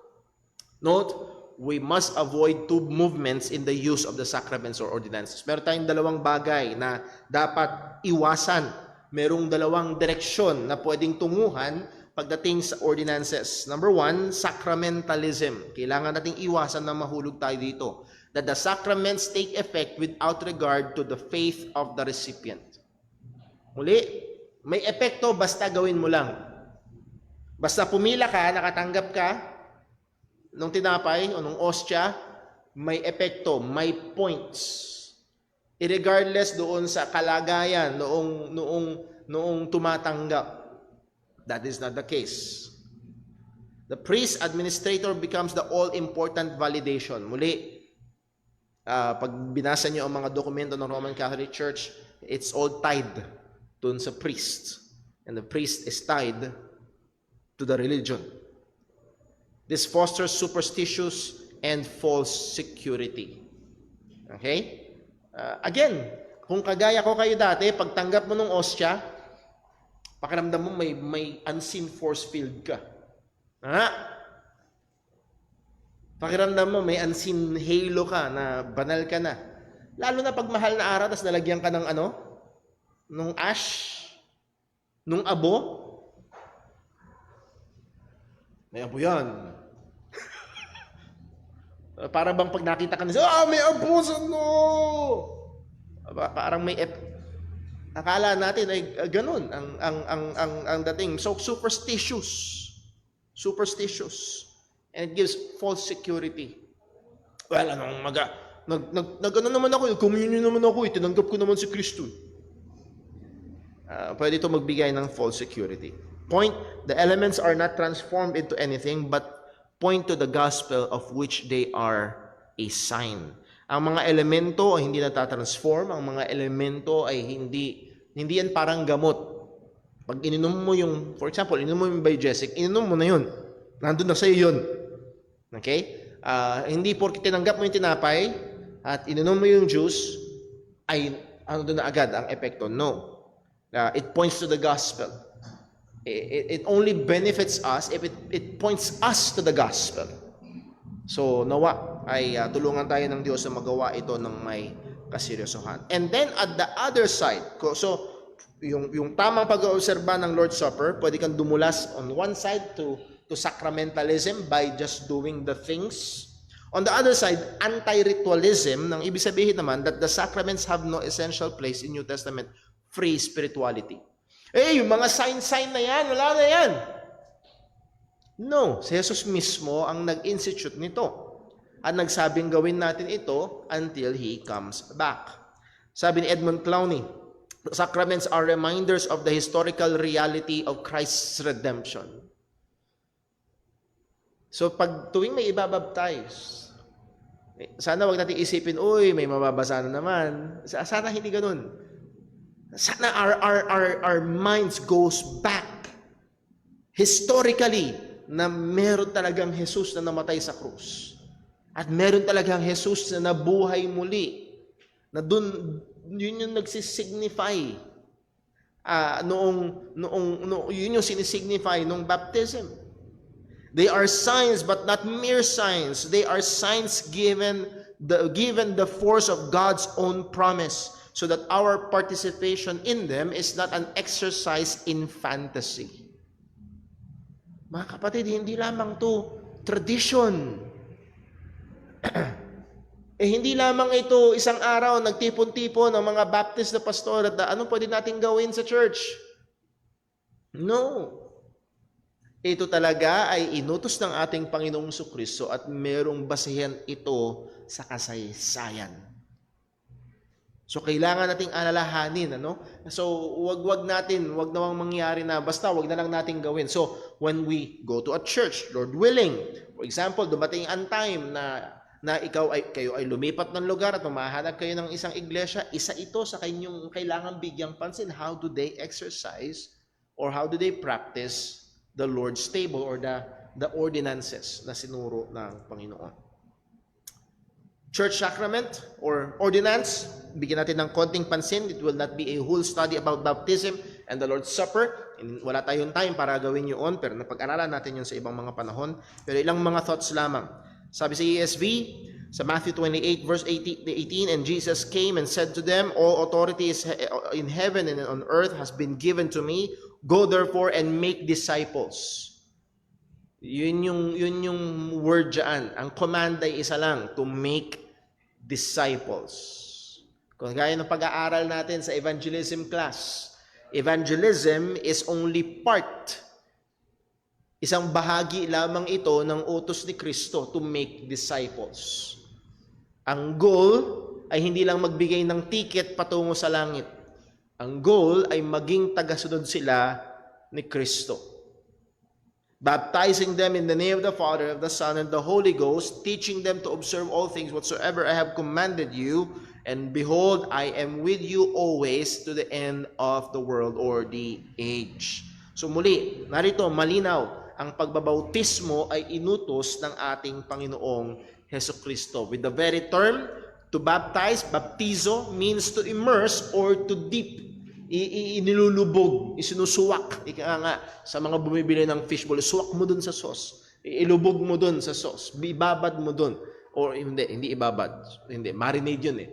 Note, we must avoid two movements in the use of the sacraments or ordinances. Meron tayong dalawang bagay na dapat iwasan. Merong dalawang direksyon na pwedeng tunguhan pagdating sa ordinances. Number 1, sacramentalism. Kailangan nating iwasan na mahulog tayo dito. That the sacraments take effect without regard to the faith of the recipient. Muli, may epekto basta gawin mo lang. Basta pumila ka, nakatanggap ka, nung tinapay o nung ostya, may epekto, may points. Irregardless doon sa kalagayan noong tumatanggap. That is not the case. The priest administrator becomes the all-important validation. Muli, pag binasa niyo ang mga dokumento ng Roman Catholic Church, it's all tied dun sa priest. And the priest is tied to the religion. This fosters superstitious and false security. Okay? Again, kung kagaya ko kayo dati, pagtanggap mo ng ostya, pakiramdam mo may unseen force field ka. Pakiramdam mo may unseen halo ka, na banal ka na. Lalo na pag mahal na araw, tas nalagyan ka ng nung ash, nung abo. May abo yan. Para bang pag nakita ka nila, may abo sa parang may akala natin ay ganun ang dating. So superstitious. And it gives false security. Well, nag-ano naman ako, communion naman ako, tinanggap ko naman si Kristo. Pwede ito magbigay ng false security. Point, the elements are not transformed into anything, but point to the gospel of which they are a sign. Ang mga elemento ay hindi natatransform, ang mga elemento ay hindi yan parang gamot. Pag ininom mo yung, for example, ininom mo yung biogesic, ininom mo na yun. Nandun na sa'yo yun. Okay? Hindi porke tinanggap mo yung tinapay at ininom mo yung juice, ay doon na agad ang epekto. No. It points to the gospel. It only benefits us if it points us to the gospel. So, nawa ay tulungan tayo ng Diyos na magawa ito ng may kaseryosohan. And then, at the other side, so, yung tamang pag-oobserba ng Lord's Supper, pwede kang dumulas on one side to sacramentalism by just doing the things. On the other side, anti-ritualism, nang ibig sabihin naman that the sacraments have no essential place in New Testament free spirituality. Yung mga sign na yan, wala na yan. No, si Jesus mismo ang nag-institute nito at nagsabing gawin natin ito until He comes back. Sabi ni Edmund Clowney, the sacraments are reminders of the historical reality of Christ's redemption. So pag tuwing may ibabaptize, sana wag natin isipin, may mababasa na naman. Sana hindi ganun. Sana our minds goes back historically na meron talagang Jesus na namatay sa krus. At meron talagang Jesus na nabuhay muli. Na yun yung nagsisignify yun yung sinisignify nung baptism. They are signs but not mere signs. They are signs given the force of God's own promise, so that our participation in them is not an exercise in fantasy. Mga kapatid, hindi lamang to tradition. Hindi lamang ito isang araw nagtipon-tipon ng mga Baptist na pastor at anong pwede natin gawin sa church? No. Ito talaga ay inutos ng ating Panginoong Jesucristo at merong basehan ito sa kasaysayan. So kailangan nating alalahanin, So wag nawang mangyari na basta wag na lang nating gawin. So when we go to a church, Lord willing, for example, dumating ang time na kayo ay lumipat ng lugar at mahahanap kayo ng isang iglesia, isa ito sa kanyang kailangan bigyang pansin. How do they exercise or how do they practice the Lord's table or the ordinances na sinuro ng Panginoon? Church sacrament or ordinance, bigyan natin ng konting pansin. It will not be a whole study about baptism and the Lord's Supper. Wala tayong time para gawin yun, pero napag-aralan natin yun sa ibang mga panahon. Pero ilang mga thoughts lamang. Sabi sa ESV, sa Matthew 28 verse 18, and Jesus came and said to them, all authority is in heaven and on earth has been given to me. Go therefore and make disciples. Yun yung word dyan. Ang command ay isa lang, to make disciples. Kung gaya ng pag-aaral natin sa evangelism class, evangelism is only part. Isang bahagi lamang ito ng utos ni Kristo to make disciples. Ang goal ay hindi lang magbigay ng ticket patungo sa langit. Ang goal ay maging tagasunod sila ni Kristo. baptizing them in the name of the Father, of the Son, and the Holy Ghost, teaching them to observe all things whatsoever I have commanded you. And behold, I am with you always to the end of the world or the age. So muli, narito malinaw, ang pagbabautismo ay inutos ng ating Panginoong Hesukristo. With the very term, to baptize, baptizo, means to immerse or to dip. Inilulubog, isinusuwak. Ika nga, sa mga bumibili ng fishbowl, suwak mo dun sa sauce. Ilubog mo dun sa sauce. Ibabad mo dun. Or hindi ibabad. Hindi, marinade yun eh.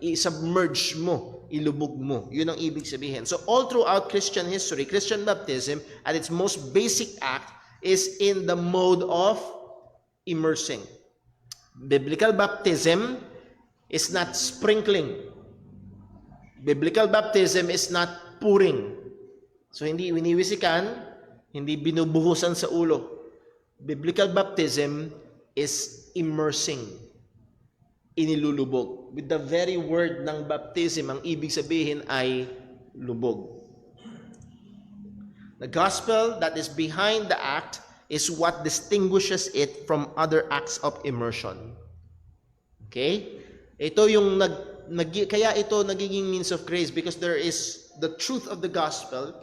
I-submerge mo, ilubog mo. Yun ang ibig sabihin. So all throughout Christian history, Christian baptism at its most basic act is in the mode of immersing. Biblical baptism is not sprinkling. Biblical baptism is not pouring. So hindi winiwisikan, hindi binubuhusan sa ulo. Biblical baptism is immersing. Inilulubog. With the very word ng baptism, ang ibig sabihin ay lubog. The gospel that is behind the act is what distinguishes it from other acts of immersion. Okay? Ito yung kaya ito nagiging means of grace because there is the truth of the gospel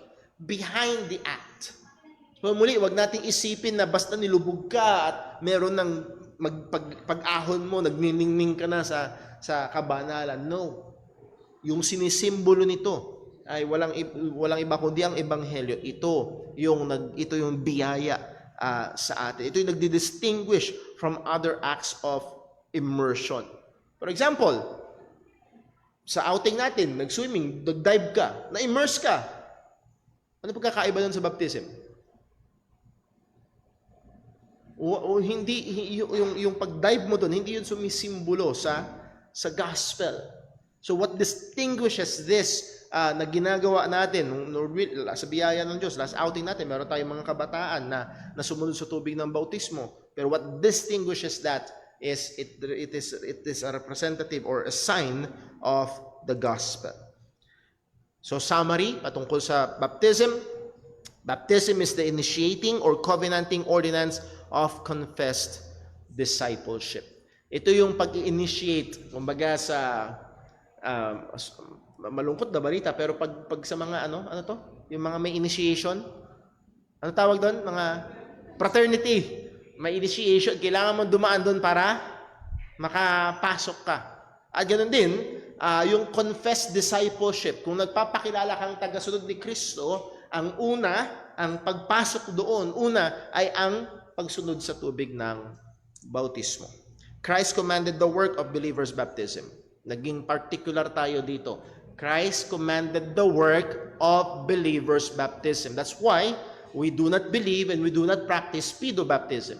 behind the act. So muli, wag nating isipin na basta nilubog ka at meron ng pag-ahon mo, nagniningning ka na sa kabanalan. No. Yung sinisimbolo nito ay walang iba kundi ang ebanghelyo. Ito yung biyaya sa atin. Ito yung nagdi-distinguish from other acts of immersion. For example, sa outing natin, nag-swimming, nag-dive ka, na-immerse ka. Ano pagkakaiba doon sa baptism? O hindi yung pag-dive mo doon, hindi yun sumisimbolo sa gospel. So what distinguishes this na ginagawa natin sa biyaya ng Diyos, last outing natin, meron tayong mga kabataan na sumunod sa tubig ng bautismo. Pero what distinguishes that is it is a representative or a sign of the gospel. So summary patungkol sa baptism. Baptism is the initiating or covenanting ordinance of confessed discipleship. Ito yung pag-initiate, kumbaga sa malungkot na balita, pero pag sa mga ano to? Yung mga may initiation, ano tawag doon? Mga fraternity. May initiation, kailangan mo dumaan doon para makapasok ka. At ganoon din, yung confessed discipleship, kung nagpapakilala kang tagasunod ni Kristo, ang pagpasok doon, ay ang pagsunod sa tubig ng bautismo. Christ commanded the work of believers' baptism. Naging particular tayo dito. Christ commanded the work of believers' baptism. That's why we do not believe and we do not practice pedo baptism.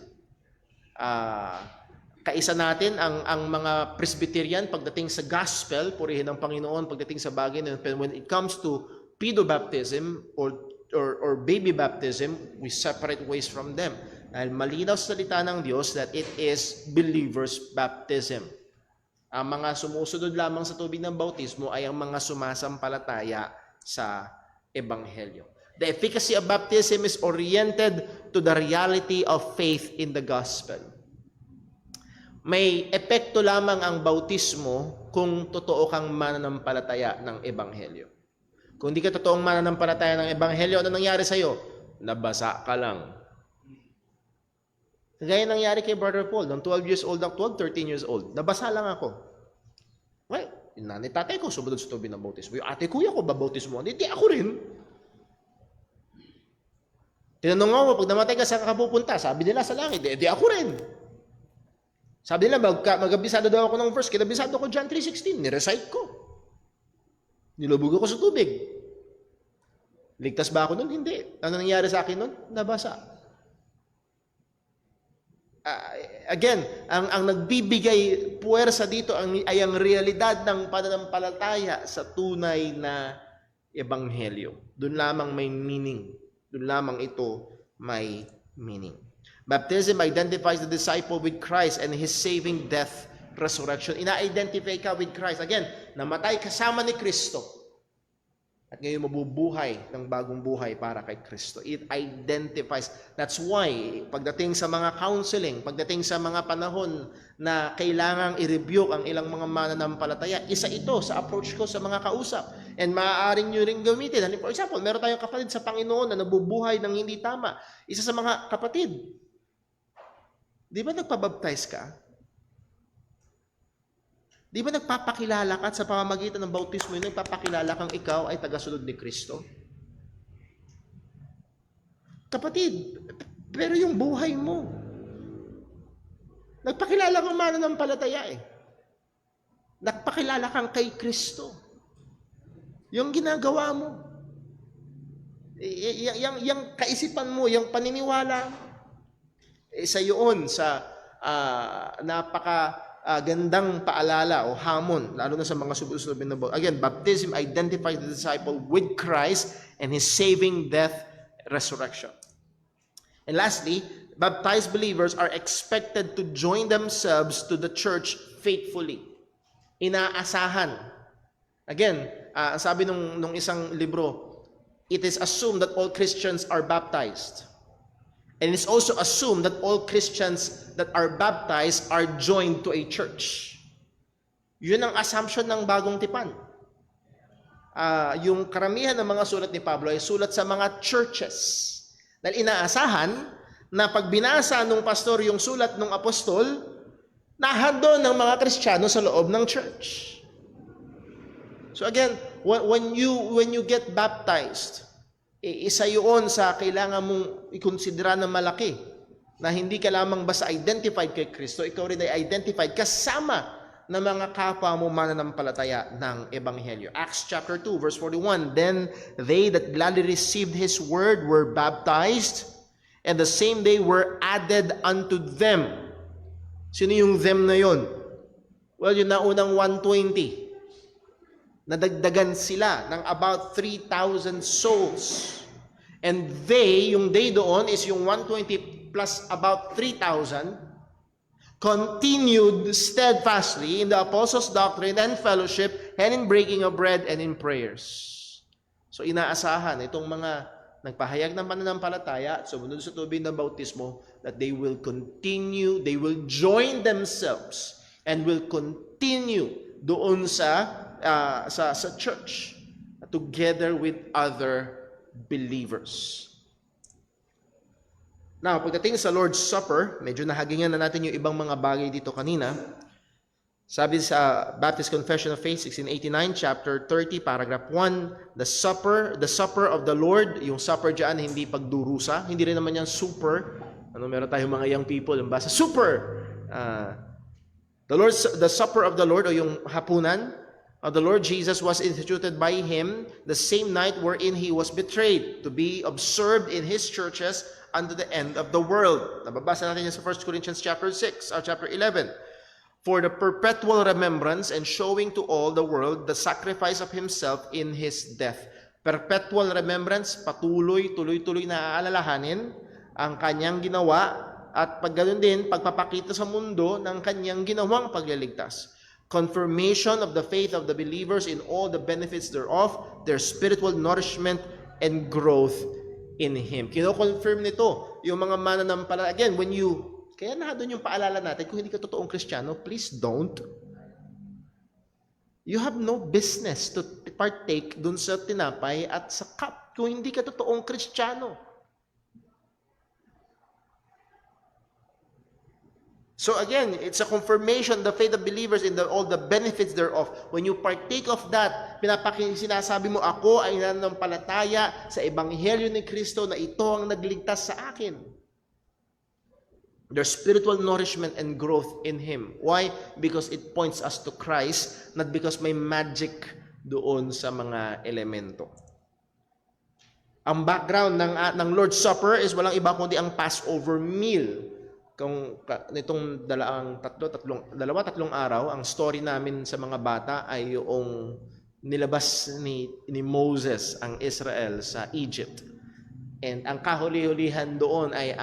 Kaisa natin ang mga Presbyterian pagdating sa gospel, purihin ng Panginoon pagdating sa bagay na when it comes to pedo baptism or baby baptism, we separate ways from them. Dahil malinaw sa salita ng Diyos that it is believers' baptism. Ang mga sumusunod lamang sa tubig ng bautismo ay ang mga sumasampalataya sa Ebanghelyo. The efficacy of baptism is oriented to the reality of faith in the gospel. May epekto lamang ang bautismo kung totoo kang mananampalataya ng Ebanghelyo. Kung di ka totoong mananampalataya ng Ebanghelyo, ano nangyari sa'yo? Nabasa ka lang. Kagaya nangyari kay Brother Paul, nung 12 years old, 13 years old, nabasa lang ako. Well, yung nanay tatay ko, sumunod sa tubig ng bautismo. Yung ate kuya ko, babautismo. Hindi ako rin. Tinanong ako, pag namatay ka, saan ka pupunta? Sabi nila sa langit, di ako rin. Sabi nila, magabisado daw ako ng verse, kinabisado ko John 3:16, nirecite ko. Nilubog ako sa tubig. Ligtas ba ako nun? Hindi. Ano nangyari sa akin nun? Nabasa. Again, ang nagbibigay puwersa dito ay ang realidad ng pananampalataya sa tunay na Ebanghelyo. Doon lamang may meaning. Doon lamang ito may meaning. Baptism identifies the disciple with Christ and His saving death, resurrection. Ina-identify ka with Christ. Again, namatay kasama ni Kristo. At ngayon mabubuhay ng bagong buhay para kay Kristo. It identifies. That's why, pagdating sa mga counseling, pagdating sa mga panahon na kailangang i-rebuke ang ilang mga mananampalataya, isa ito sa approach ko sa mga kausap. And maaaring nyo rin gamitin. For example, meron tayong kapatid sa Panginoon na nabubuhay ng hindi tama. Isa sa mga kapatid, di ba nagpabaptize ka? Di ba nagpapakilala ka at sa pamamagitan ng bautismo yun, nagpapakilala kang ikaw ay tagasunod ni Kristo? Kapatid, pero yung buhay mo, nagpakilala kang mananampalataya eh. Nagpakilala kang kay Kristo. Yung ginagawa mo, yung kaisipan mo, yung paniniwala mo, isa yun sa gandang paalala o hamon, lalo na sa mga susunod na bautismo. Again, baptism identifies the disciple with Christ and His saving death, resurrection. And lastly, baptized believers are expected to join themselves to the church faithfully. Inaasahan. Again, sabi nung isang libro, it is assumed that all Christians are baptized. And it's also assumed that all Christians that are baptized are joined to a church. Yun ang assumption ng bagong tipan. Yung karamihan ng mga sulat ni Pablo ay sulat sa mga churches. Dahil inaasahan na pag binasa nung pastor yung sulat ng apostol, nahando ng mga Kristiyano sa loob ng church. So again, when you get baptized, isa yun sa kailangan mong ikonsidera na malaki, na hindi ka lamang basta identified kay Kristo, ikaw rin ay identified kasama ng mga kapwa mo mananampalataya ng Ebanghelyo. Acts chapter 2 verse 41, then they that gladly received His word were baptized, and the same day were added unto them. Sino yung them na yun? Well, yung naunang 120. Nadagdagan sila ng about 3,000 souls. And yung they doon is yung 120 plus about 3,000, continued steadfastly in the apostles' doctrine and fellowship, and in breaking of bread and in prayers. So inaasahan itong mga nagpahayag ng pananampalataya at sumunod sa tubig ng bautismo that they will continue, they will join themselves and will continue doon sa church together with other believers. Now, pagdating sa Lord's Supper, medyo nahagingan na natin yung ibang mga bagay dito kanina. Sabi sa Baptist Confession of Faith 1689, chapter 30, paragraph 1, the supper of the Lord, yung supper diyan hindi pagdurusa, hindi rin naman yan super. Meron tayong mga young people, yung basa super. The supper of the Lord, o yung hapunan of the Lord Jesus was instituted by Him the same night wherein He was betrayed, to be observed in His churches unto the end of the world. Nababasa natin yan sa 1 Corinthians chapter 6 or chapter 11. For the perpetual remembrance and showing to all the world the sacrifice of Himself in His death. Perpetual remembrance, tuloy-tuloy na aalalahanin ang Kanyang ginawa, at pag ganun din, pagpapakita sa mundo ng Kanyang ginawang pagliligtas. Confirmation of the faith of the believers in all the benefits thereof, their spiritual nourishment and growth in Him. Kino-confirm nito yung mga mananampalataya. Again, kaya na doon yung paalala natin, kung hindi ka totoong Kristiyano, please don't. You have no business to partake doon sa tinapay at sa cup kung hindi ka totoong Kristiyano. So again, it's a confirmation the faith of believers in all the benefits thereof. When you partake of that, sinasabi mo, ako ay nananampalataya sa Ebanghelyo ni Kristo na ito ang nagligtas sa akin. There's spiritual nourishment and growth in Him. Why? Because it points us to Christ, not because may magic doon sa mga elemento. Ang background ng Lord's Supper is walang iba kundi ang Passover meal. Kung nitong tatlong araw, ang story namin sa mga bata ay yung nilabas ni Moses ang Israel sa Egypt. And ang kahuli-hulihan doon ay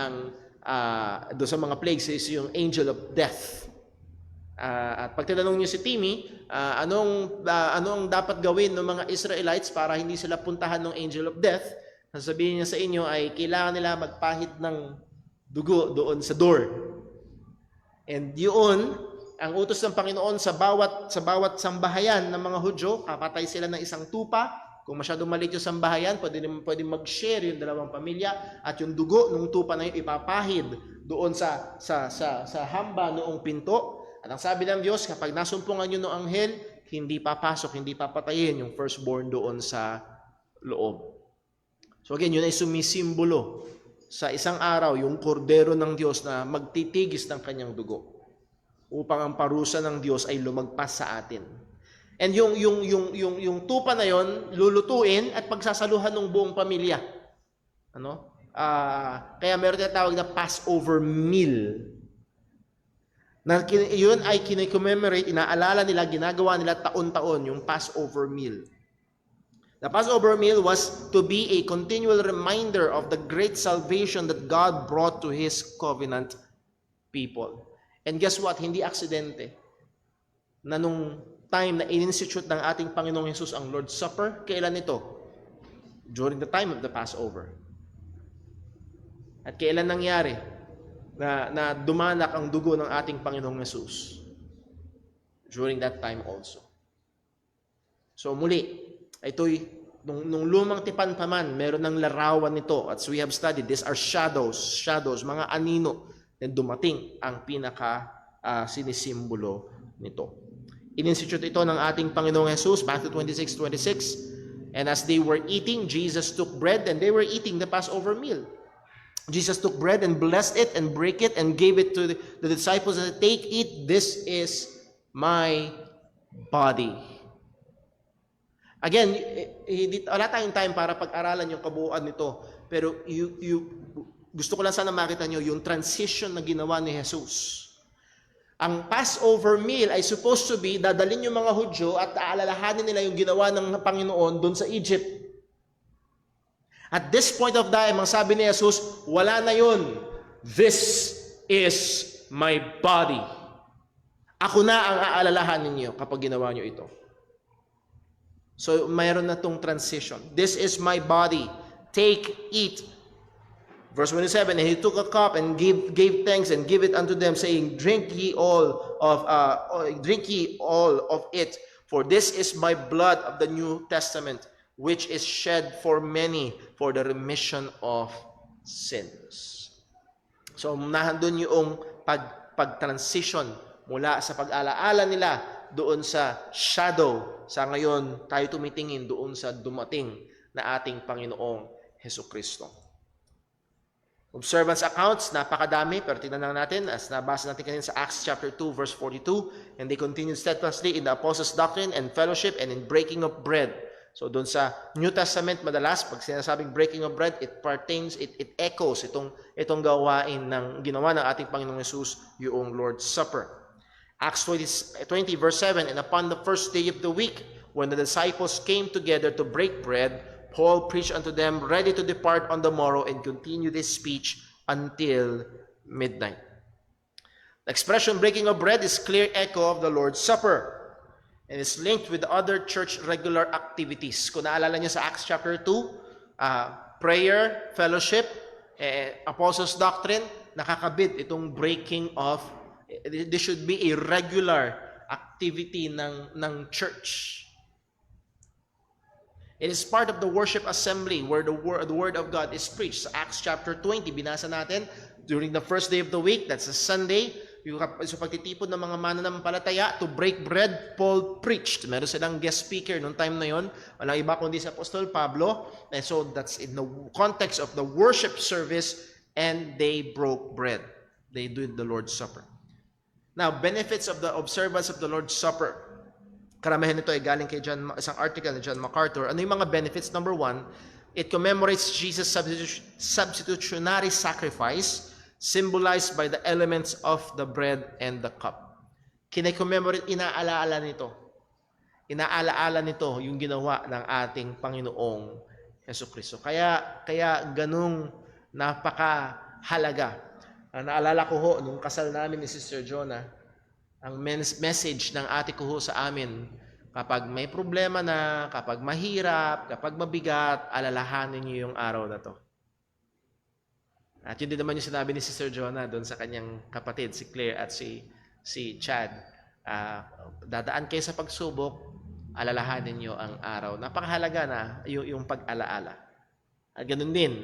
doon sa mga plagues is yung angel of death. At pag tinanong niyo si Timmy, anong dapat gawin ng mga Israelites para hindi sila puntahan ng angel of death, sasabihin niya sa inyo ay kailangan nila magpahid ng dugo doon sa door. And yun, ang utos ng Panginoon sa bawat sambahayan ng mga Hudyo, kapatay sila ng isang tupa. Kung masyadong maliit yung sambahayan, pwede mag-share yung dalawang pamilya at yung dugo ng tupa na yun ipapahid doon sa hamba noong pinto. At ang sabi ng Diyos, kapag nasumpungan nyo ng anghel, hindi papasok, hindi papatayin yung firstborn doon sa loob. So again, yun ay sumisimbolo sa isang araw yung kordero ng Diyos na magtitigis ng kanyang dugo upang ang parusa ng Diyos ay lumagpas sa atin. And yung tupa na yon lulutuin at pagsasaluhan ng buong pamilya. Kaya meron tinatawag na Passover meal. Yun ay kine-commemorate, inaalala nila, ginagawa nila taon-taon yung Passover meal. The Passover meal was to be a continual reminder of the great salvation that God brought to His covenant people. And guess what? Hindi aksidente na nung time na in-institute ng ating Panginoong Hesus ang Lord's Supper, kailan ito? During the time of the Passover. At kailan nangyari na dumanak ang dugo ng ating Panginoong Hesus? During that time also. So muli, ito'y nung lumang tipan pa man, meron ng larawan nito. As we have studied, these are shadows, mga anino na dumating ang sinisimbolo nito. In-institute ito ng ating Panginoong Hesus, Matthew 26:26. And as they were eating, Jesus took bread and they were eating the Passover meal. Jesus took bread and blessed it and break it and gave it to the disciples and said, "Take, eat, this is my body." Again, wala tayong time para pag-aralan yung kabuuan nito. Pero gusto ko lang sana makita nyo yung transition na ginawa ni Jesus. Ang Passover meal ay supposed to be, dadalhin yung mga Hudyo at aalalahanin nila yung ginawa ng Panginoon doon sa Egypt. At this point of time, ang sabi ni Jesus, wala na yun. This is my body. Ako na ang aalalahanin niyo kapag ginawa niyo ito. So, mayroon na tong transition. This is my body. Take, eat. Verse 27, and he took a cup and gave thanks and gave it unto them, saying, Drink ye all of it, for this is my blood of the New Testament, which is shed for many for the remission of sins. So, nandun yung pag-transition mula sa pag-alaala nila doon sa shadow. Sa ngayon, tayo tumitingin doon sa dumating na ating Panginoong Hesukristo. Observance accounts, napakadami, pero tingnan lang natin, as nabasa natin kanina sa Acts chapter 2, verse 42, and they continued steadfastly in the apostles' doctrine and fellowship and in breaking of bread. So doon sa New Testament, madalas, pag sinasabing breaking of bread, it echoes itong gawain ng ginawa ng ating Panginoong Hesus, yung Lord's Supper. Acts 20, verse 7, and upon the first day of the week, when the disciples came together to break bread, Paul preached unto them, ready to depart on the morrow, and continued his speech until midnight. The expression breaking of bread is clear echo of the Lord's Supper. And it's linked with other church regular activities. Kung naalala niyo sa Acts chapter 2, prayer, fellowship, apostles' doctrine, nakakabit itong breaking of, this should be a regular activity ng church. It is part of the worship assembly where the word of God is preached. Sa Acts chapter 20, binasa natin, during the first day of the week, that's a Sunday, sa pagtitipon ng mga mananampalataya to break bread, Paul preached. Meron silang guest speaker noong time na yon. Walang iba kundi si Apostol Pablo. And so that's in the context of the worship service, and they broke bread. They did the Lord's Supper. Now, benefits of the observance of the Lord's Supper. Karamihan nito ay galing kay isang article ni John MacArthur. Ano yung mga benefits? Number 1, it commemorates Jesus' substitutionary sacrifice, symbolized by the elements of the bread and the cup. Kine-commemorate, inaalaala nito yung ginawa ng ating Panginoong Hesukristo. Kaya ganung napakahalaga. Naalala ko nung kasal namin ni Sister Jonah, Ang message ng Ate Kuho sa amin, kapag may problema na, kapag mahirap, kapag mabigat, alalahanin niyo yung araw na to. At yun din naman yung sinabi ni Sister Jonah doon sa kanyang kapatid, si Claire at si Chad. Dadaan kayo sa pagsubok, alalahanin niyo ang araw. Napakahalaga na yung pag-alaala. At ganun din,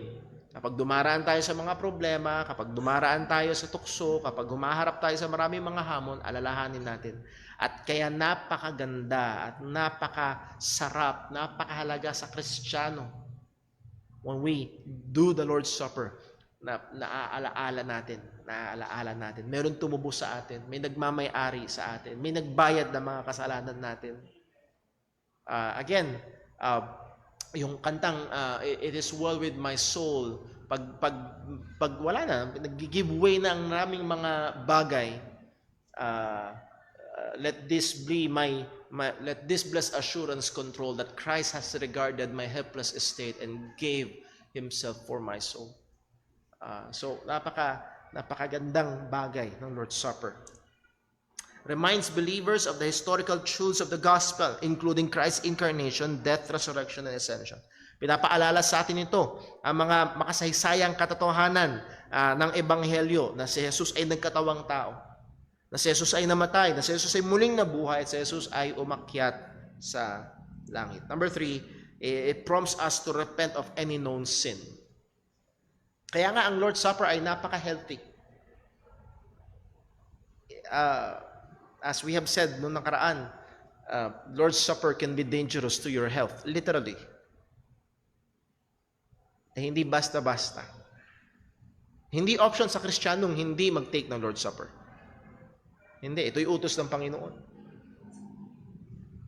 kapag dumaraan tayo sa mga problema, kapag dumaraan tayo sa tukso, kapag humaharap tayo sa maraming mga hamon, alalahanin natin. At kaya napakaganda at napakasarap, napakahalaga sa Kristiyano when we do the Lord's Supper, naaalaala natin. Meron tumubo sa atin, may nagmamay-ari sa atin, may nagbayad ng mga kasalanan natin. Again, yung kantang It is well with my soul, pag wala na, nag-give way na ang maraming mga bagay, let this blessed assurance control that Christ has regarded my helpless estate and gave himself for my soul. So napakagandang bagay ng Lord's Supper. Reminds believers of the historical truths of the gospel, including Christ's incarnation, death, resurrection, and ascension. Pinapaalala sa atin ito ang mga makasaysayang katotohanan ng Ebanghelyo na si Jesus ay nagkatawang tao, na si Jesus ay namatay, na si Jesus ay muling nabuhay, at si Jesus ay umakyat sa langit. Number 3, it prompts us to repent of any known sin. Kaya nga ang Lord's Supper ay napaka-healthy. As we have said noong nakaraan, Lord's Supper can be dangerous to your health, literally. Hindi basta-basta. Hindi option sa Kristiyanong hindi mag-take ng Lord's Supper. Hindi, ito'y utos ng Panginoon.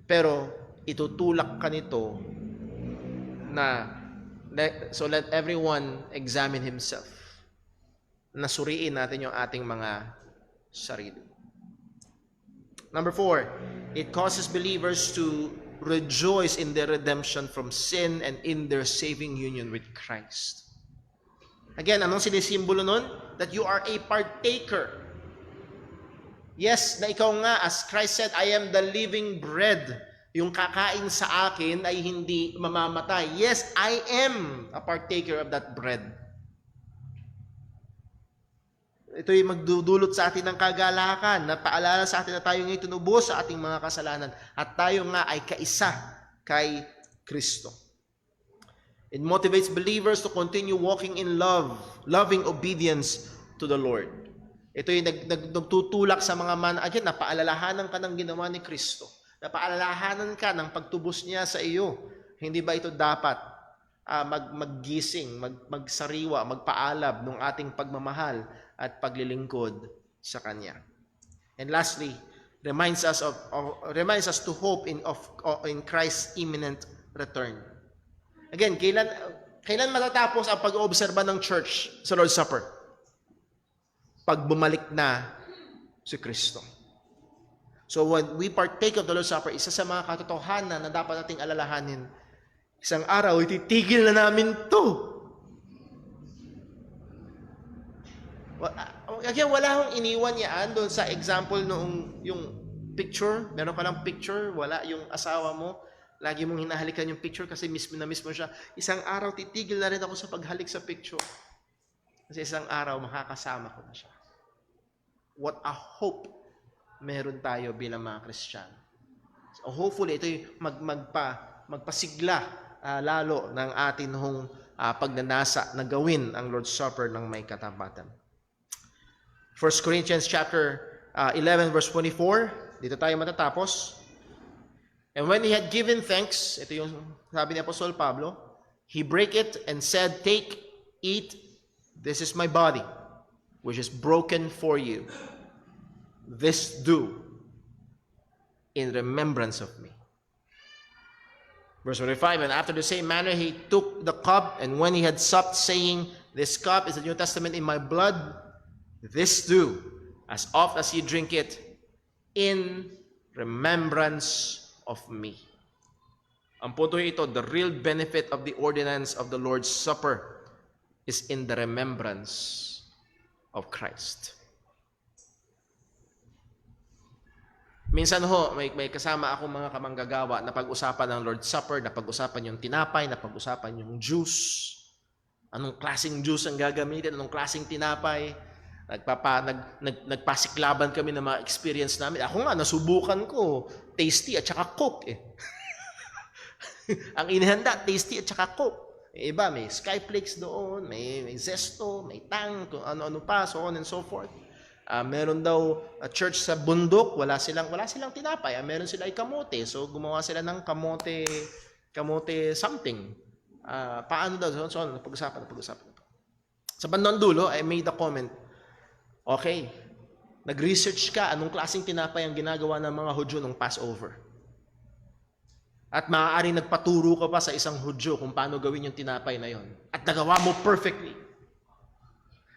Pero itutulak ka nito so let everyone examine himself. Nasuriin natin yung ating mga sarili. Number 4, it causes believers to rejoice in their redemption from sin and in their saving union with Christ. Again, anong sinisimbolo nun? That you are a partaker. Yes, na ikaw nga, as Christ said, I am the living bread. Yung kakain sa akin ay hindi mamamatay. Yes, I am a partaker of that bread. Ito'y magdudulot sa atin ng kagalakan, na paalala sa atin na tayo ngayon tinubos sa ating mga kasalanan at tayo nga ay kaisa kay Kristo. It motivates believers to continue walking in love, loving obedience to the Lord. Ito'y nagtutulak sa mga again, napaalalahanan ka ng ginawa ni Kristo. Napaalalahanan ka ng pagtubos niya sa iyo. Hindi ba ito dapat maggising, magsariwa, magpaalab ng ating pagmamahal at paglilingkod sa Kanya? And lastly, reminds us to hope in Christ's imminent return. Again, kailan matatapos ang pag-oobserba ng church sa Lord's Supper? Pag bumalik na si Kristo. So when we partake of the Lord's Supper, isa sa mga katotohanan na dapat nating alalahanin, isang araw, ititigil na namin to. Again, wala akong iniwan yan doon sa example noong yung picture. Meron ka lang picture, wala yung asawa mo. Lagi mong hinahalikan yung picture kasi miss mo siya. Isang araw, titigil na rin ako sa paghalik sa picture. Kasi isang araw, makakasama ko na siya. What a hope meron tayo bilang mga Kristiyano. So hopefully, ito'y magpasigla lalo ng atin hong pagnanasa na gawin ang Lord's Supper ng may katapatan. 1 Corinthians chapter 11 verse 24, dito tayo matatapos. And when he had given thanks, ito yung sabi ni Apostol Pablo, he broke it and said, "Take, eat, this is my body, which is broken for you. This do in remembrance of me." Verse 25, and after the same manner he took the cup, and when he had supped, saying, "This cup is the New Testament in my blood. This do, as oft as ye drink it, in remembrance of me." Ang punto ito, the real benefit of the ordinance of the Lord's Supper is in the remembrance of Christ. Minsan ho, may kasama akong mga kamanggagawa na pag-usapan ng Lord's Supper, na pag-usapan yung tinapay, na pag-usapan yung juice. Anong klaseng juice ang gagamitin, anong klaseng tinapay. Nagpasiklaban kami ng mga experience namin. Ako nga, nasubukan ko, tasty at saka Coke eh. Ang inihanda, tasty at saka Coke. Iba, may Skyflakes doon, may Zesto, may Tang, kung ano-ano pa, so on and so forth. Meron daw a church sa bundok, wala silang tinapay. Meron sila ay kamote. So gumawa sila ng kamote something. Paano daw? So pag-usapan. Sa bandang dulo, I made a comment. Okay, nag-research ka anong klaseng tinapay ang ginagawa ng mga Hudyo nung Passover. At maaaring nagpaturo ka pa sa isang Hudyo kung paano gawin yung tinapay na yon. At nagawa mo perfectly.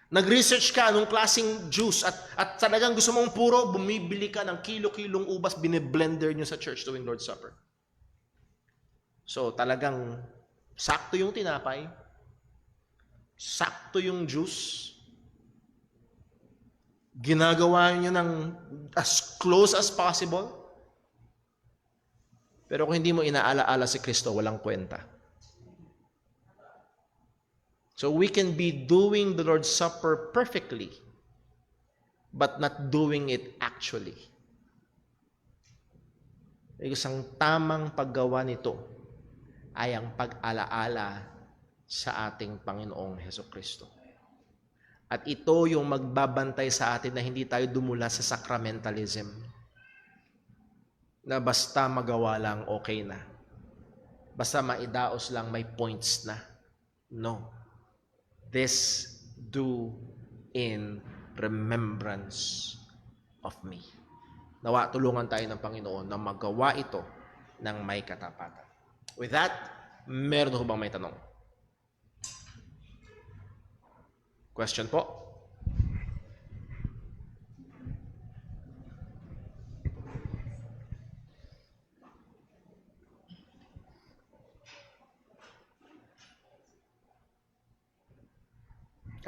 Nag-research ka anong klaseng juice at talagang gusto mong puro, bumibili ka ng kilo-kilong ubas, bine-blender nyo sa church tuwing Lord's Supper. So talagang sakto yung tinapay, sakto yung juice, ginagawa nyo ng as close as possible. Pero kung hindi mo inaalaala si Kristo, walang kwenta. So we can be doing the Lord's Supper perfectly, but not doing it actually. Isang tamang paggawa nito ay ang pag-alaala sa ating Panginoong Hesukristo. At ito yung magbabantay sa atin na hindi tayo dumula sa sacramentalism. Na basta magawa lang, okay na. Basta maidaos lang, may points na. No. This do in remembrance of me. Nawa, tulungan tayo ng Panginoon na magawa ito ng may katapatan. With that, meron ho bang may tanong? Question po?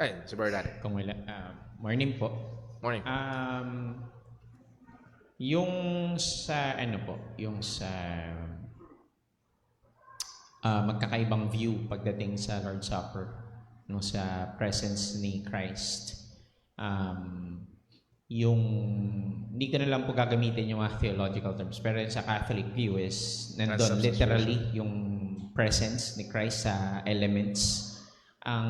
Ayun, si Brother Daddy. Kung wala, morning po. Morning. Yung sa magkakaibang view pagdating sa Lord's Supper, no, sa presence ni Christ. Yung hindi ko na lang po gagamitin yung mga theological terms, pero sa Catholic view is nandun literally yung presence ni Christ sa elements. Ang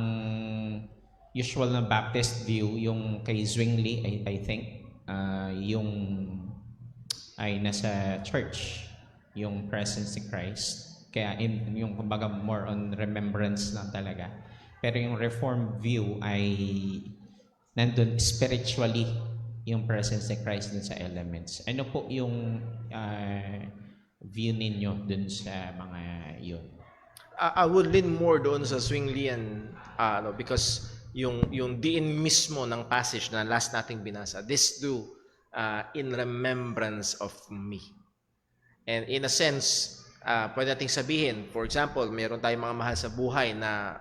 usual na Baptist view, yung kay Zwingli, I think, yung ay nasa church, yung presence ni Christ. Kaya yung kumbaga more on remembrance lang talaga. Pero yung Reformed view ay nandun spiritually yung presence ni Christ dun sa elements. Ano po yung view ninyo dun sa mga yun? I would lean more doon sa Zwinglian because yung diin mismo ng passage na last nating binasa, this do in remembrance of me. And in a sense, pwede nating sabihin, for example, meron tayong mga mahal sa buhay na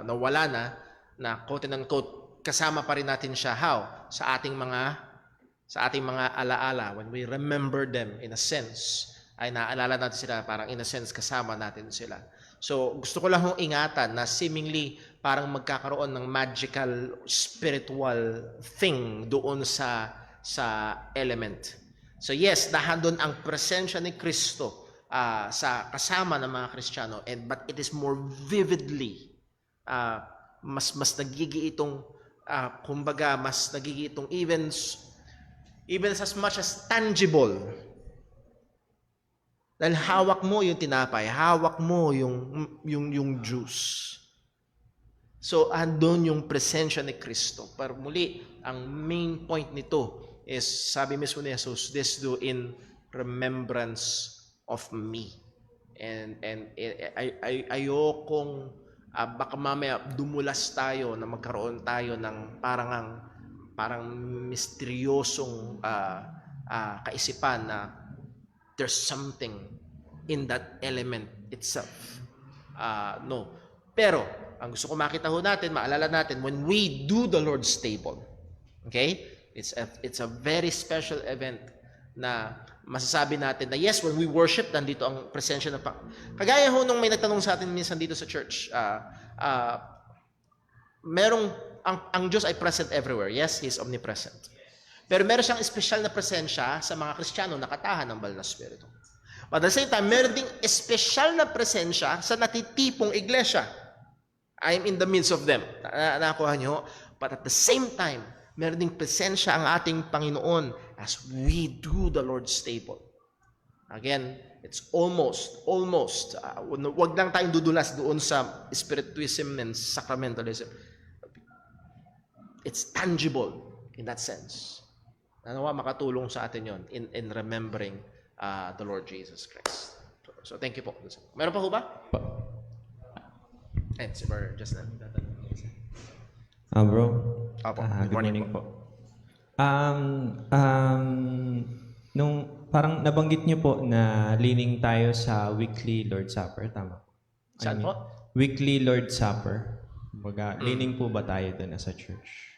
wala na quote and unquote, kasama pa rin natin siya. How? Sa ating mga alaala, when we remember them, in a sense, ay naalala natin sila, parang in a sense, kasama natin sila. So, gusto ko lang hong ingatan na seemingly parang magkakaroon ng magical, spiritual thing doon sa element. So yes, nahandun ang presensya ni Kristo sa kasama ng mga Kristiyano, but it is more vividly, mas nagigiitong, kumbaga, mas nagigiitong even as much as tangible. Dahil hawak mo yung tinapay, hawak mo yung juice. So, andun yung presensya ni Kristo. Pero muli, ang main point nito is, sabi mismo ni Jesus, this do in remembrance of me. And ayokong, baka mamaya dumulas tayo na magkaroon tayo ng parang misteryosong kaisipan na there's something in that element itself. No. Pero, ang gusto ko makita ho natin, maalala natin, when we do the Lord's table, okay? It's a very special event na masasabi natin na yes, when we worship, nandito ang presensya ng Kagaya ho nung may nagtanong sa atin minsan dito sa church, ang Diyos ay present everywhere. Yes, He is omnipresent. Pero meron siyang espesyal na presensya sa mga Kristiyano nakatahan ng banal na Espiritu. But at the same time, meron ding espesyal na presensya sa natitipong iglesia. I am in the midst of them. Nakuha niyo? But at the same time, meron ding presensya ang ating Panginoon as we do the Lord's table. Again, it's almost, wag lang tayong dudulas doon sa spiritualism and sacramentalism. It's tangible in that sense. Nawa makatulong sa atin yon in remembering the Lord Jesus Christ. So thank you po. Meron pa ho ba? Si Brother Justin. Bro. Apo. Good morning po. Nung parang nabanggit niyo po na leaning tayo sa weekly Lord Supper, tama? Saan po? Weekly Lord Supper. Baga, leaning po ba tayo doon as a church?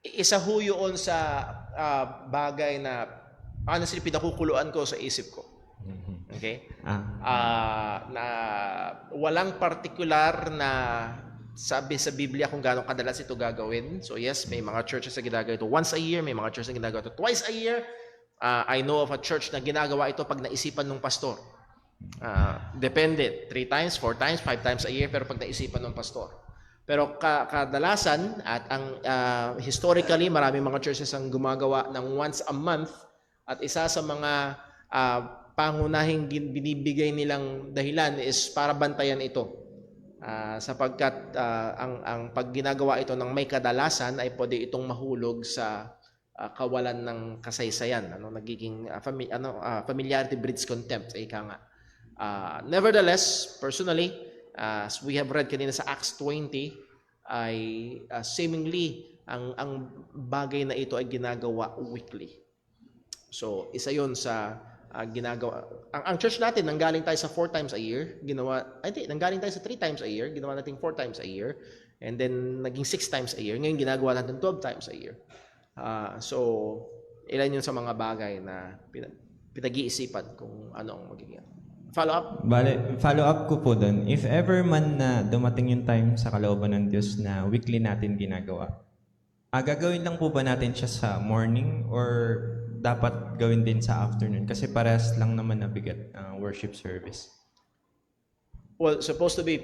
Isa ho yun sa bagay na honestly pinakukuluan ko sa isip ko. Okay? Na walang particular na sabi sa Biblia kung gaano kadalas ito gagawin. So yes, may mga churches na ginagawa ito once a year, may mga churches na ginagawa ito twice a year. I know of a church na ginagawa ito pag naisipan ng pastor. Depende, 3 times, 4 times, 5 times a year, pero pag naisipan ng pastor. Pero kadalasan at ang historically maraming mga churches ang gumagawa ng once a month at isa sa mga pangunahing binibigay nilang dahilan is para bantayan ito. Sapagkat ang pag ginagawa ito ng may kadalasan ay pwede itong mahulog sa kawalan ng kasaysayan, nagiging familiarity breeds contempt, ika nga. Nevertheless, personally, as we have read kanina sa Acts 20, ay seemingly ang bagay na ito ay ginagawa weekly. So, isa yon sa ginagawa. Ang church natin, nanggaling tayo sa 4 times a year, nanggaling tayo sa 3 times a year, ginawa natin 4 times a year, and then naging 6 times a year. Ngayon, ginagawa natin 12 times a year. So, ilan yun sa mga bagay na pinag-iisipan kung ano ang magiging. Follow up? Follow up ko po doon. If ever man na dumating yung time sa kalooban ng Diyos na weekly natin ginagawa, gagawin lang po ba natin siya sa morning or dapat gawin din sa afternoon? Kasi parehas lang naman na bigat worship service. Well, supposed to be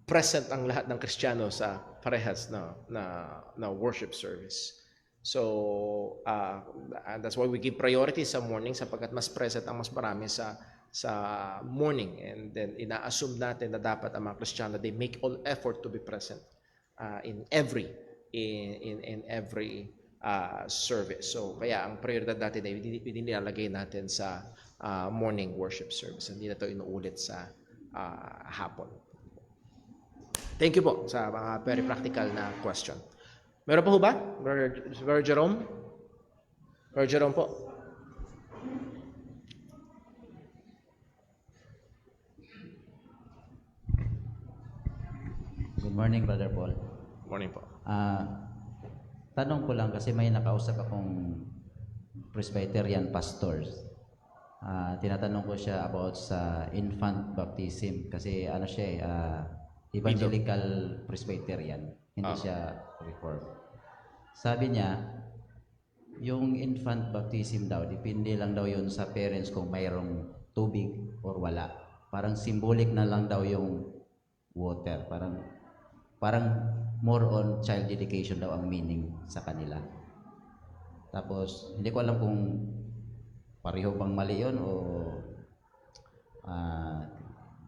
present ang lahat ng Kristiyano sa parehas na worship service. So, that's why we give priority sa morning sapagkat mas present ang mas marami sa morning, and then ina-assume natin na dapat ang mga Kristiyano they make all effort to be present in every service. So kaya ang prioridad natin ay nilalagay natin sa morning worship service. Hindi na ito inuulit sa hapon. Thank you po sa mga very practical na question. Meron pa ho ba? Brother Jerome? Brother Jerome po. Good morning, Brother Paul. Morning po. Tanong ko lang kasi may nakausap akong Presbyterian pastors. Tinatanong ko siya about sa infant baptism kasi ano siya evangelical Presbyterian, hindi siya reformed. Sabi niya, yung infant baptism daw, depende lang daw yun sa parents kung mayroong tubig or wala. Parang symbolic na lang daw yung water. Parang more on child dedication daw ang meaning sa kanila. Tapos, hindi ko alam kung pareho bang mali yun o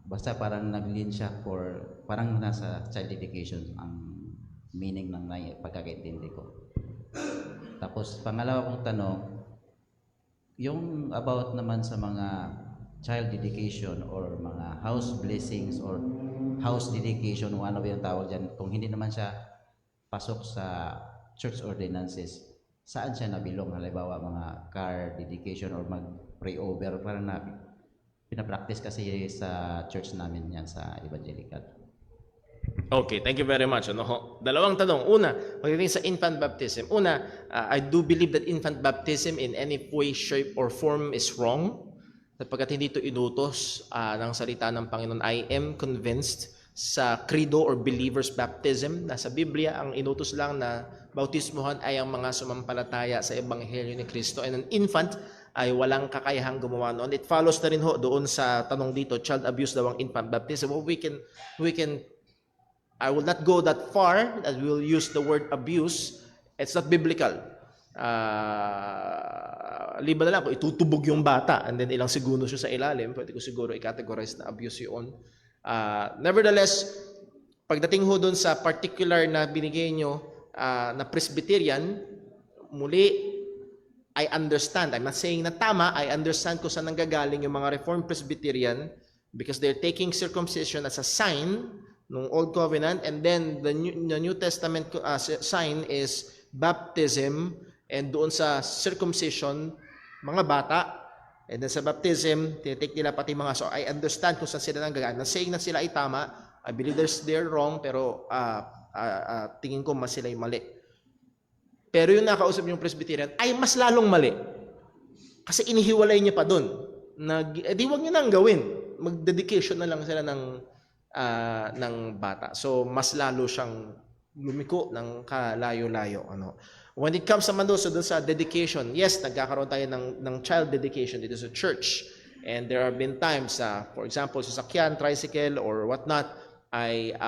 basta parang nag-lean siya for, parang nasa child dedication ang meaning ng pagkakaintindi ko. Tapos, pangalawa kong tanong, yung about naman sa mga child dedication or mga house blessings or house dedication, o ano ba yung tawag dyan, kung hindi naman siya pasok sa church ordinances, saan siya nabilong? Halimbawa, mga car dedication or mag-pray over, parang pinapractice kasi sa church namin yan sa evangelical. Okay, thank you very much. Ano ho? Dalawang tanong. Una, pagdating sa infant baptism. Una, I do believe that infant baptism in any way, shape, or form is wrong. Sapagkat hindi ito inutos ng salita ng Panginoon. I am convinced sa credo or believer's baptism. Nasa Biblia, ang inutos lang na bautismuhan ay ang mga sumampalataya sa Ebanghelyo ni Kristo. And an infant ay walang kakayahang gumawa noon. It follows na rin ho doon sa tanong dito, child abuse daw ang infant baptism. Well, we can I will not go that far that we will use the word abuse. It's not biblical. Liba na lang kung itutubog yung bata and then ilang segundo siya sa ilalim, pwede ko siguro i-categorize na abuse yun. Nevertheless, pagdating ho doon sa particular na binigay nyo na Presbyterian, muli, I understand. I'm not saying na tama. I understand kung saan nanggagaling yung mga Reformed Presbyterian because they're taking circumcision as a sign ng Old Covenant, and then the New Testament sign is baptism, and doon sa circumcision, mga bata, and then sa baptism, tinitake nila pati mga, so I understand kung saan sila nanggagaling. Not saying na sila ay tama, I believe they're wrong, pero tingin ko mas sila ay mali. Pero yung nakausap yung Presbyterian ay mas lalong mali. Kasi inihiwalay niya pa doon. Di wag niyo nang gawin. Mag-dedication na lang sila ng bata. So, mas lalo siyang lumiko ng kalayo-layo. When it comes naman doon sa dedication, yes, nagkakaroon tayo ng child dedication dito sa church. And there have been times, for example, sa sakyan, tricycle, or whatnot, ay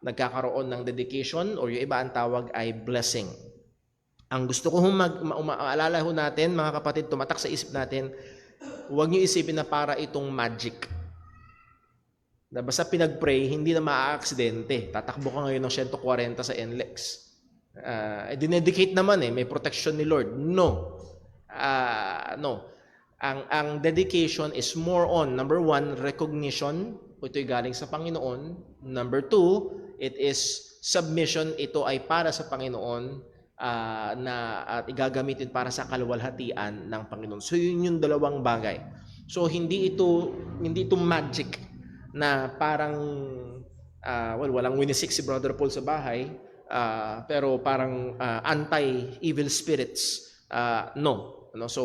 nagkakaroon ng dedication, or yung iba ang tawag ay blessing. Ang gusto ko maalala ho natin, mga kapatid, tumatak sa isip natin, huwag niyo isipin na para itong magic. Na basta pinag-pray, hindi na maa-aksidente. Tatakbo ka ngayon ng 140 sa NLEX. Dinedicate naman may protection ni Lord. No. No. Ang dedication is more on, number one, recognition. Ito'y galing sa Panginoon. Number two, it is submission. Ito ay para sa Panginoon. At igagamitin para sa kaluwalhatian ng Panginoon. So yun yung dalawang bagay. So hindi ito magic na parang walang winisik si Brother Paul sa bahay, pero parang anti-evil spirits. No. So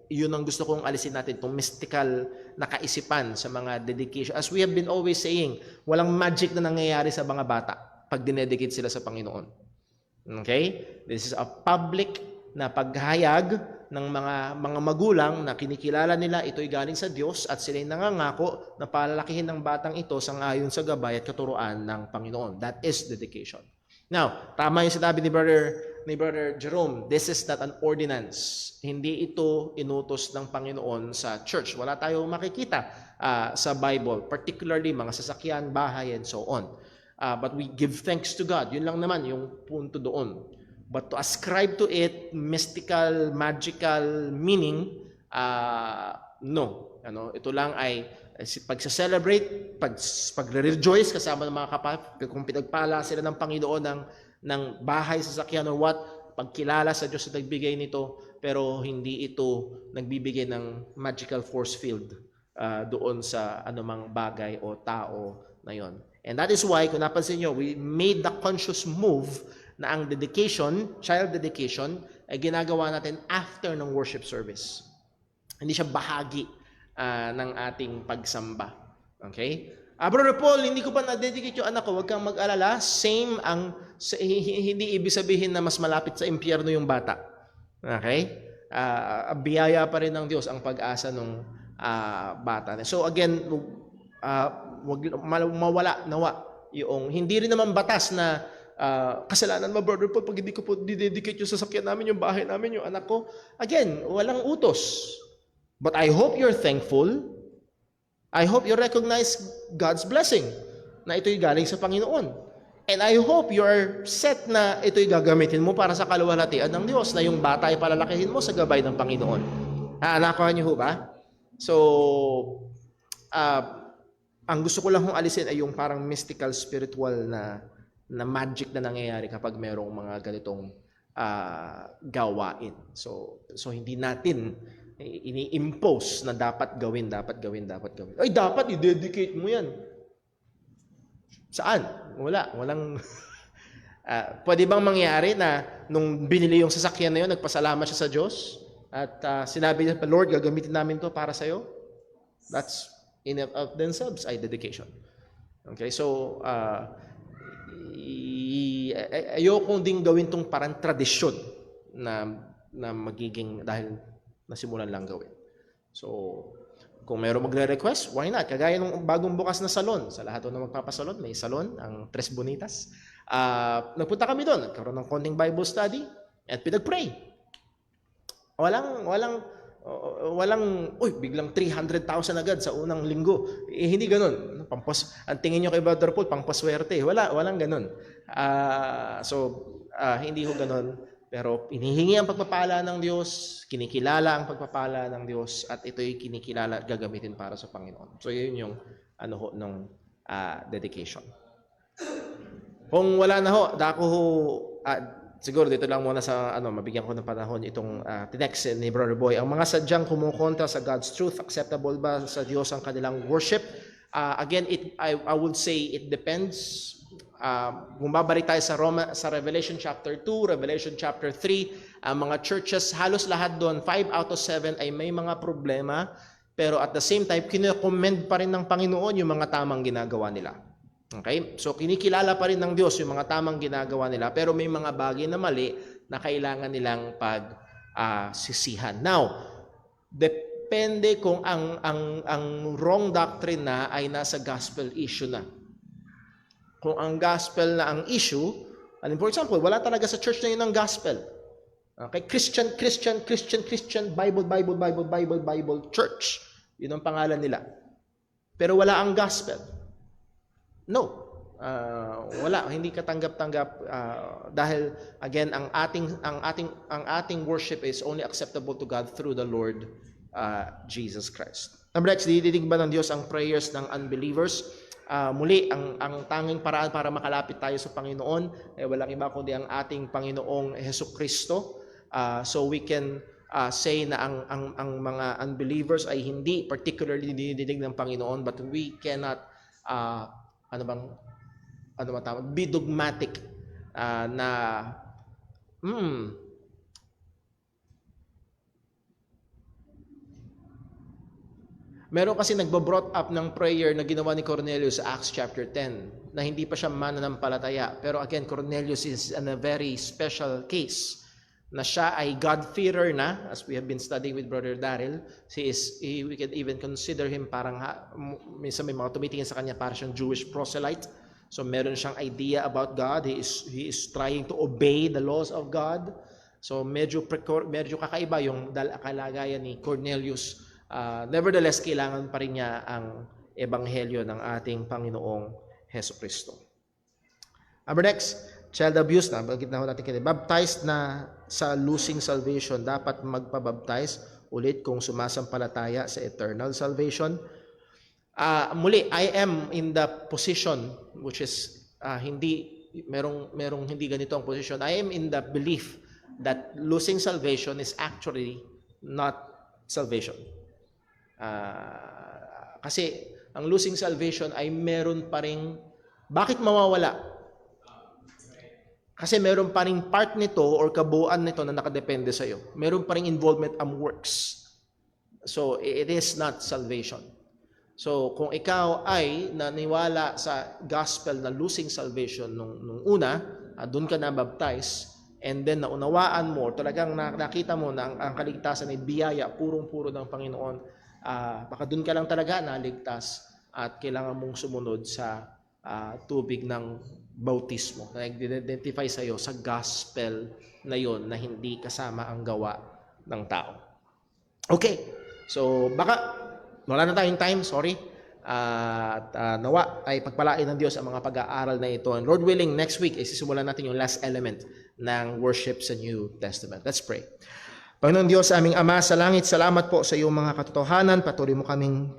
yun ang gusto kong alisin natin, itong mystical na kaisipan sa mga dedication. As we have been always saying, walang magic na nangyayari sa mga bata pag dinedicate sila sa Panginoon. Okay? This is a public na paghayag ng mga magulang na kinikilala nila ito'y galing sa Diyos at sila'y nangangako na palalakihin ng batang ito sangayon sa gabay at katuruan ng Panginoon. That is dedication. Now, tama yung sinabi ni Brother Jerome, this is not an ordinance. Hindi ito inutos ng Panginoon sa church. Wala tayong makikita sa Bible, particularly mga sasakyan, bahay, and so on. But we give thanks to God. Yun lang naman yung punto doon. But to ascribe to it mystical, magical meaning, no. Ito lang ay pagsa-celebrate, pagre-rejoice kasama ng mga kapatid, kung pinagpala sila ng Panginoon ng bahay, sasakyan, or what, pagkilala sa Diyos na nagbigay nito, pero hindi ito nagbibigay ng magical force field doon sa anumang bagay o tao na yon. And that is why, kung napansin nyo, we made the conscious move na ang dedication, child dedication, ay ginagawa natin after ng worship service. Hindi siya bahagi ng ating pagsamba. Okay? Brother Paul, hindi ko pa na-dedicate yung anak ko. Huwag kang mag-alala. Same hindi ibig sabihin na mas malapit sa impyerno yung bata. Okay? Biyaya pa rin ng Diyos ang pag-asa ng bata. So again, wag mawala nawa yung hindi rin naman batas na kasalanan mo, Brother Paul, pag hindi ko po didedicate yung sasakyan namin, yung bahay namin, yung anak ko. Again, walang utos. But I hope you're thankful. I hope you recognize God's blessing na ito'y galing sa Panginoon. And I hope you're set na ito'y gagamitin mo para sa kaluwalhatian ng Diyos, na yung bata ay palalakihin mo sa gabay ng Panginoon. Nakuha niyo ho ba? So, ang gusto ko lang hong alisin ay yung parang mystical, spiritual na magic na nangyayari kapag merong mga ganitong gawain. So hindi natin ini-impose na dapat gawin. Ay, dapat i-dedicate mo yan. Saan? Wala. Walang... pwede bang mangyari na nung binili yung sasakyan na yun, nagpasalamat siya sa Diyos at sinabi niya, Lord, gagamitin namin to para sa'yo? That's in and of themselves ay dedication. Okay, so ayokong ding gawin tong parang tradisyon na magiging dahil nasimulan lang gawin. So, kung mayroong magre-request, why not? Kagaya ng bagong bukas na salon. Sa lahat na magpapasalon, may salon, ang Tres Bonitas. Nagpunta kami doon, nagkaroon ng konting Bible study, at pinag-pray. Walang, biglang 300,000 agad sa unang linggo. Hindi ganun. Ang tingin nyo kay Brother Paul, pangpaswerte. Walang ganun. Hindi ho ganun. Pero inihingi ang pagpapala ng Diyos, kinikilala ang pagpapala ng Diyos, at ito'y kinikilala at gagamitin para sa Panginoon. So, yun yung dedication. Kung wala na ho, dako ho, siguro dito lang muna sa, mabigyan ko ng panahon itong tinext ni Brother Boy. Ang mga sadyang kumukontra sa God's truth, acceptable ba sa Diyos ang kanilang worship? Again, I would say it depends. Kung babalik tayo sa Revelation chapter 2, Revelation chapter 3, ang mga churches, halos lahat doon, 5 out of 7 ay may mga problema, pero at the same time, kinocommend pa rin ng Panginoon yung mga tamang ginagawa nila. Okay? So, kinikilala pa rin ng Diyos yung mga tamang ginagawa nila, pero may mga bagay na mali na kailangan nilang pagsisihan. Now, depende kung ang wrong doctrine na ay nasa gospel issue na. Kung ang gospel na ang issue, for example, wala talaga sa church na yun ang gospel. Okay? Christian, Bible, church. Yun ang pangalan nila. Pero wala ang gospel. No. Wala, hindi katanggap-tanggap dahil again ang ating worship is only acceptable to God through the Lord Jesus Christ. Number next, dididig ba ng Diyos ang prayers ng unbelievers? Muli, ang tanging paraan para makalapit tayo sa Panginoon ay walang iba kundi ang ating Panginoong Hesukristo. So we can say na ang mga unbelievers ay hindi particularly dinidinig ng Panginoon, but we cannot be dogmatic Meron kasi nagbo-brought up ng prayer na ginawa ni Cornelius sa Acts chapter 10 na hindi pa siya mananampalataya. Pero again, Cornelius is in a very special case na siya ay God-fearer na, as we have been studying with Brother Daryl. We can even consider him parang, minsan may mga tumitingin sa kanya para siyang Jewish proselyte. So meron siyang idea about God. He is trying to obey the laws of God. So medyo kakaiba yung kalagayan ni Cornelius. Nevertheless, kailangan pa rin niya ang ebanghelyo ng ating Panginoong Hesukristo. Number next, child abuse. Bagit na ho natin kanina. Baptized na sa losing salvation, dapat magpabaptize ulit kung sumasampalataya sa eternal salvation. Muli, I am in the position which is merong hindi ganito ang position. I am in the belief that losing salvation is actually not salvation. Kasi ang losing salvation ay meron pa ring, bakit mawawala? Kasi meron pa ring part nito or kabuuan nito na nakadepende sa iyo. Meron pa ring involvement ang works. So it is not salvation. So kung ikaw ay naniwala sa gospel na losing salvation nung una, doon ka na baptize, and then naunawaan mo, talagang nakita mo na ang kaligtasan ay biyaya, purong-puro ng Panginoon, baka doon ka lang talaga naligtas at kailangan mong sumunod sa tubig ng bautismo na nag-identify sa iyo sa gospel na yon na hindi kasama ang gawa ng tao. Okay, so baka wala na tayong time, sorry. At nawa ay pagpalain ng Diyos ang mga pag-aaral na ito. And Lord willing, next week ay sisimulan natin yung last element ng worship sa New Testament. Let's pray. Panginoon Diyos, aming Ama sa langit, salamat po sa iyong mga katotohanan. Patuloy mo kaming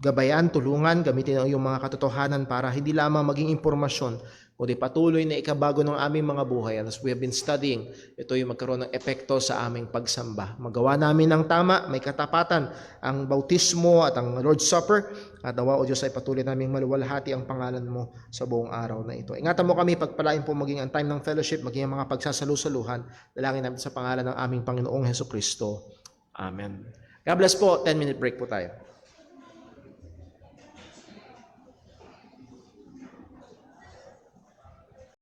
gabayan, tulungan, gamitin ang iyong mga katotohanan para hindi lamang maging impormasyon, kundi patuloy na ikabago ng aming mga buhay. And as we have been studying, ito yung magkaroon ng epekto sa aming pagsamba. Magawa namin ng tama, may katapatan, ang bautismo at ang Lord's Supper, at nawa, O Diyos, ay patuloy naming maluwalhati ang pangalan mo sa buong araw na ito. Ingatan mo kami, pagpalain po maging ang time ng fellowship, maging ang mga pagsasalu-saluhan. Dalangin namin sa pangalan ng aming Panginoong Hesus Kristo. Amen. God bless po. 10-minute break po tayo.